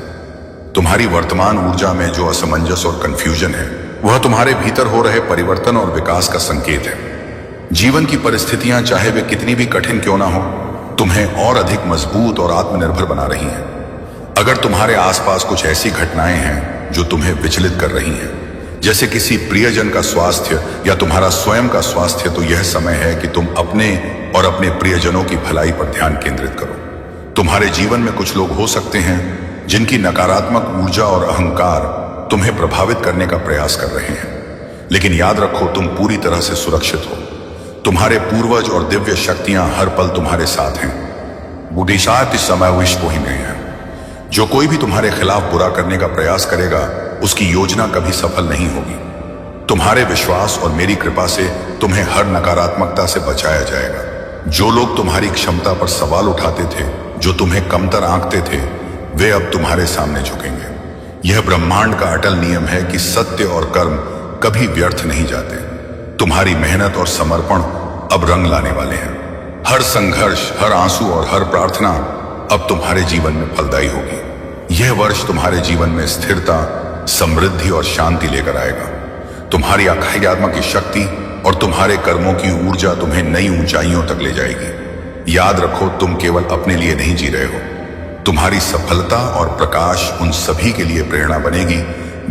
तुम्हारी वर्तमान ऊर्जा में जो असमंजस और कंफ्यूजन है, वह तुम्हारे भीतर हो रहे परिवर्तन और विकास का संकेत है। जीवन की परिस्थितियां चाहे वे कितनी भी कठिन क्यों ना हो, तुम्हें और अधिक मजबूत और आत्मनिर्भर बना रही हैं। अगर तुम्हारे आसपास कुछ ऐसी घटनाएं हैं जो तुम्हें विचलित कर रही हैं, जैसे किसी प्रियजन का स्वास्थ्य या तुम्हारा स्वयं का स्वास्थ्य, तो यह समय है कि तुम अपने और अपने प्रियजनों की भलाई पर ध्यान केंद्रित करो। तुम्हारे जीवन में कुछ लोग हो सकते हैं जिनकी नकारात्मक ऊर्जा और अहंकार तुम्हें प्रभावित करने का प्रयास कर रहे हैं, लेकिन याद रखो, तुम पूरी तरह से सुरक्षित हो। तुम्हारे पूर्वज और दिव्य शक्तियां हर पल तुम्हारे साथ हैं। बुद्धिशात इस समय विष को ही नहीं है। जो कोई भी तुम्हारे खिलाफ बुरा करने का प्रयास करेगा, उसकी योजना कभी सफल नहीं होगी। तुम्हारे विश्वास और मेरी कृपा से तुम्हें हर नकारात्मकता से बचाया जाएगा। जो लोग तुम्हारी क्षमता पर सवाल उठाते थे, जो तुम्हें कमतर आंकते थे, वे अब तुम्हारे सामने झुकेंगे। यह ब्रह्मांड का अटल नियम है कि सत्य और कर्म कभी व्यर्थ नहीं जाते। तुम्हारी मेहनत और समर्पण अब रंग लाने वाले हैं। हर संघर्ष, हर आंसू और हर प्रार्थना अब तुम्हारे जीवन में फलदायी होगी। यह वर्ष तुम्हारे जीवन में स्थिरता, समृद्धि और शांति लेकर आएगा। तुम्हारी अखाई आत्मा की शक्ति और तुम्हारे कर्मों की ऊर्जा तुम्हें नई ऊंचाइयों तक ले जाएगी। याद रखो, तुम केवल अपने लिए नहीं जी रहे हो। तुम्हारी सफलता और प्रकाश उन सभी के लिए प्रेरणा बनेगी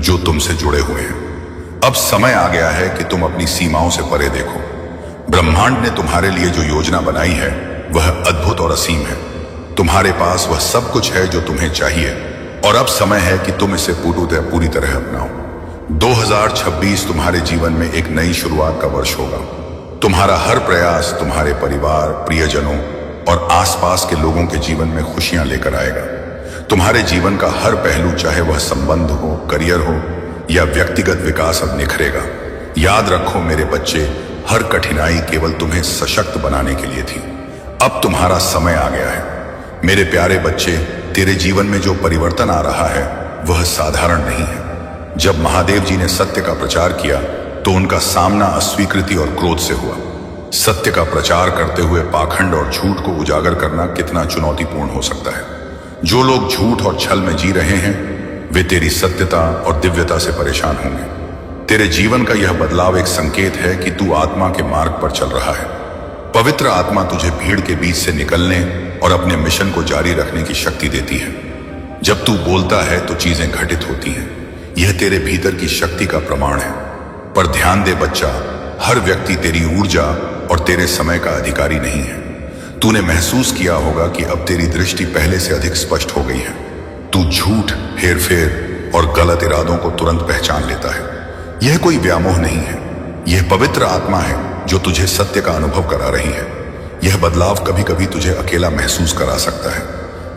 जो तुमसे जुड़े हुए हैं। अब समय आ गया है कि तुम अपनी सीमाओं से परे देखो। ब्रह्मांड ने तुम्हारे लिए जो योजना बनाई है वह अद्भुत और असीम है। तुम्हारे पास वह सब कुछ है जो तुम्हें चाहिए और अब समय है कि तुम इसे पूरी तरह अपनाओ। 2026 तुम्हारे जीवन में एक नई शुरुआत का वर्ष होगा। तुम्हारा हर प्रयास तुम्हारे परिवार, प्रियजनों और आसपास के लोगों के जीवन में खुशियां लेकर आएगा। तुम्हारे जीवन का हर पहलू, चाहे वह संबंध हो, करियर हो या व्यक्तिगत विकास, अब निखरेगा। याद रखो मेरे बच्चे, हर कठिनाई केवल तुम्हें सशक्त बनाने के लिए थी। अब तुम्हारा समय आ गया है। मेरे प्यारे बच्चे, तेरे जीवन में जो परिवर्तन आ रहा है वह साधारण नहीं है। जब महादेव जी ने सत्य का प्रचार किया तो उनका सामना अस्वीकृति और क्रोध से हुआ। सत्य का प्रचार करते हुए पाखंड और झूठ को उजागर करना कितना चुनौतीपूर्ण हो सकता है। जो लोग झूठ और छल में जी रहे हैं वे तेरी सत्यता और दिव्यता से परेशान होंगे। तेरे जीवन का यह बदलाव एक संकेत है कि तू आत्मा के मार्ग पर चल रहा है। पवित्र आत्मा तुझे भीड़ के बीच से निकलने और अपने मिशन को जारी रखने की शक्ति देती है। जब तू बोलता है तो चीजें घटित होती हैं। यह तेरे भीतर की शक्ति का प्रमाण है। पर ध्यान दे बच्चा, हर व्यक्ति तेरी ऊर्जा और तेरे समय का अधिकारी नहीं है। तूने महसूस किया होगा कि अब तेरी दृष्टि पहले से अधिक स्पष्ट हो गई है। तू झूठ, हेरफेर और गलत इरादों को तुरंत पहचान लेता है। यह कोई व्यामोह नहीं है, यह पवित्र आत्मा है जो तुझे सत्य का अनुभव करा रही है। यह बदलाव कभी कभी तुझे अकेला महसूस करा सकता है,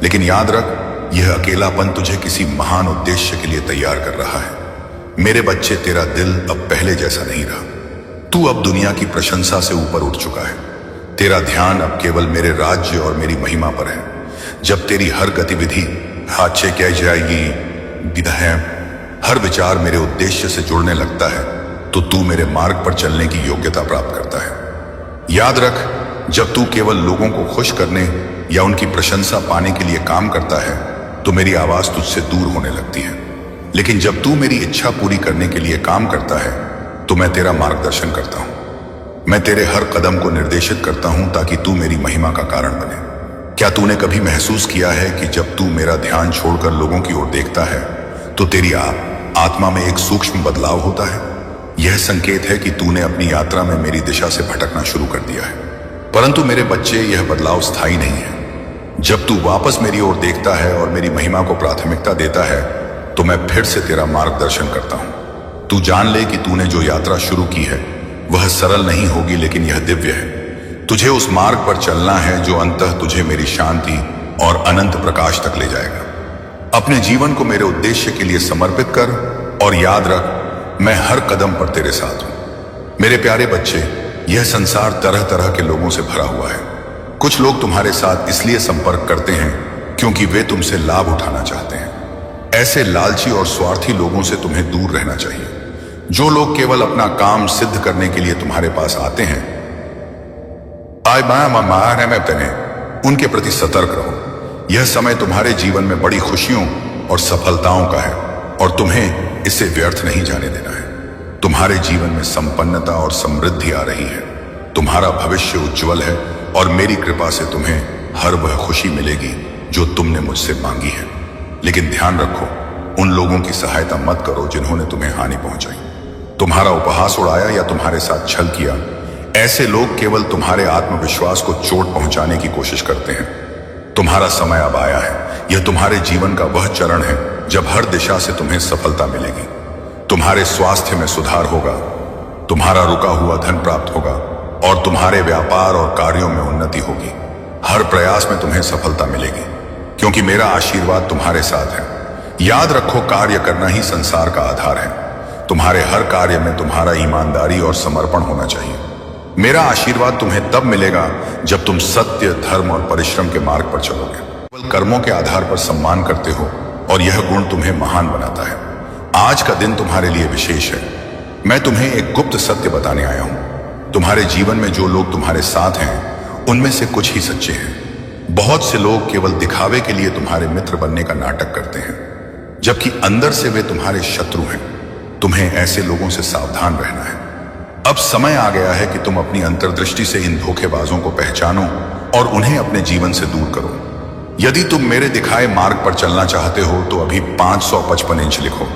लेकिन याद रख, यह अकेलापन तुझे किसी महान उद्देश्य के लिए तैयार कर रहा है। मेरे बच्चे, तेरा दिल अब पहले जैसा नहीं रहा। तू अब दुनिया की प्रशंसा से ऊपर उठ चुका है। तेरा ध्यान अब केवल मेरे राज्य और मेरी महिमा पर है। जब तेरी हर गतिविधि हाथे कह जाएगी है, हर विचार मेरे उद्देश्य से जुड़ने लगता है, तो तू मेरे मार्ग पर चलने की योग्यता प्राप्त करता है। याद रख, जब तू केवल लोगों को खुश करने या उनकी प्रशंसा पाने के लिए काम करता है तो मेरी आवाज तुझसे दूर होने लगती है। लेकिन जब तू मेरी इच्छा पूरी करने के लिए काम करता है तो मैं तेरा मार्गदर्शन करता हूं। मैं तेरे हर कदम को निर्देशित करता हूं ताकि तू मेरी महिमा का कारण बने। क्या तूने कभी महसूस किया है कि जब तू मेरा ध्यान छोड़कर लोगों की ओर देखता है तो तेरी आत्मा में एक सूक्ष्म बदलाव होता है? यह संकेत है कि तूने अपनी यात्रा में मेरी दिशा से भटकना शुरू कर दिया है। परंतु मेरे बच्चे, यह बदलाव स्थायी नहीं है। जब तू वापस मेरी ओर देखता है और मेरी महिमा को प्राथमिकता देता है तो मैं फिर से तेरा मार्गदर्शन करता हूं। तू जान ले कि तूने जो यात्रा शुरू की है वह सरल नहीं होगी, लेकिन यह दिव्य है। तुझे उस मार्ग पर चलना है जो अंततः तुझे मेरी शांति और अनंत प्रकाश तक ले जाएगा। अपने जीवन को मेरे उद्देश्य के लिए समर्पित कर और याद रख, मैं हर कदम पर तेरे साथ हूं। मेरे प्यारे बच्चे, यह संसार तरह तरह के लोगों से भरा हुआ है। कुछ लोग तुम्हारे साथ इसलिए संपर्क करते हैं क्योंकि वे तुमसे लाभ उठाना चाहते हैं। ऐसे लालची और स्वार्थी लोगों से तुम्हें दूर रहना चाहिए। जो लोग केवल अपना काम सिद्ध करने के लिए तुम्हारे पास आते हैं, उनके प्रति सतर्क रहो। यह समय तुम्हारे जीवन में बड़ी खुशियों और सफलताओं का है और तुम्हें इसे व्यर्थ नहीं जाने देना है। तुम्हारे जीवन में संपन्नता और समृद्धि आ रही है। तुम्हारा भविष्य उज्जवल है और मेरी कृपा से तुम्हें हर वह खुशी मिलेगी जो तुमने मुझसे मांगी है। लेकिन ध्यान रखो, उन लोगों की सहायता मत करो जिन्होंने तुम्हें हानि पहुंचाई, तुम्हारा उपहास उड़ाया या तुम्हारे साथ छल किया। ऐसे लोग केवल तुम्हारे आत्मविश्वास को चोट पहुंचाने की कोशिश करते हैं। तुम्हारा समय अब आया है। यह तुम्हारे जीवन का वह चरण है जब हर दिशा से तुम्हें सफलता मिलेगी। तुम्हारे स्वास्थ्य में सुधार होगा, तुम्हारा रुका हुआ धन प्राप्त होगा और तुम्हारे व्यापार और कार्यों में उन्नति होगी। हर प्रयास में तुम्हें सफलता मिलेगी क्योंकि मेरा आशीर्वाद तुम्हारे साथ है। याद रखो, कार्य करना ही संसार का आधार है। तुम्हारे हर कार्य में तुम्हारा ईमानदारी और समर्पण होना चाहिए। मेरा आशीर्वाद तुम्हें तब मिलेगा जब तुम सत्य, धर्म और परिश्रम के मार्ग पर चलोगे। केवल कर्मों के आधार पर सम्मान करते हो और यह गुण तुम्हें महान बनाता है। आज का दिन तुम्हारे लिए विशेष है। मैं तुम्हें एक गुप्त सत्य बताने आया हूं। तुम्हारे जीवन में जो लोग तुम्हारे साथ हैं उनमें से कुछ ही सच्चे हैं। बहुत से लोग केवल दिखावे के लिए तुम्हारे मित्र बनने का नाटक करते हैं, जबकि अंदर से वे तुम्हारे शत्रु हैं। तुम्हें ऐसे लोगों से सावधान रहना है। अब समय आ गया है कि तुम अपनी अंतर्दृष्टि से इन धोखेबाजों को पहचानो और उन्हें अपने जीवन से दूर करो। यदि तुम मेरे दिखाए मार्ग पर चलना चाहते हो तो अभी 555 इंच लिखो।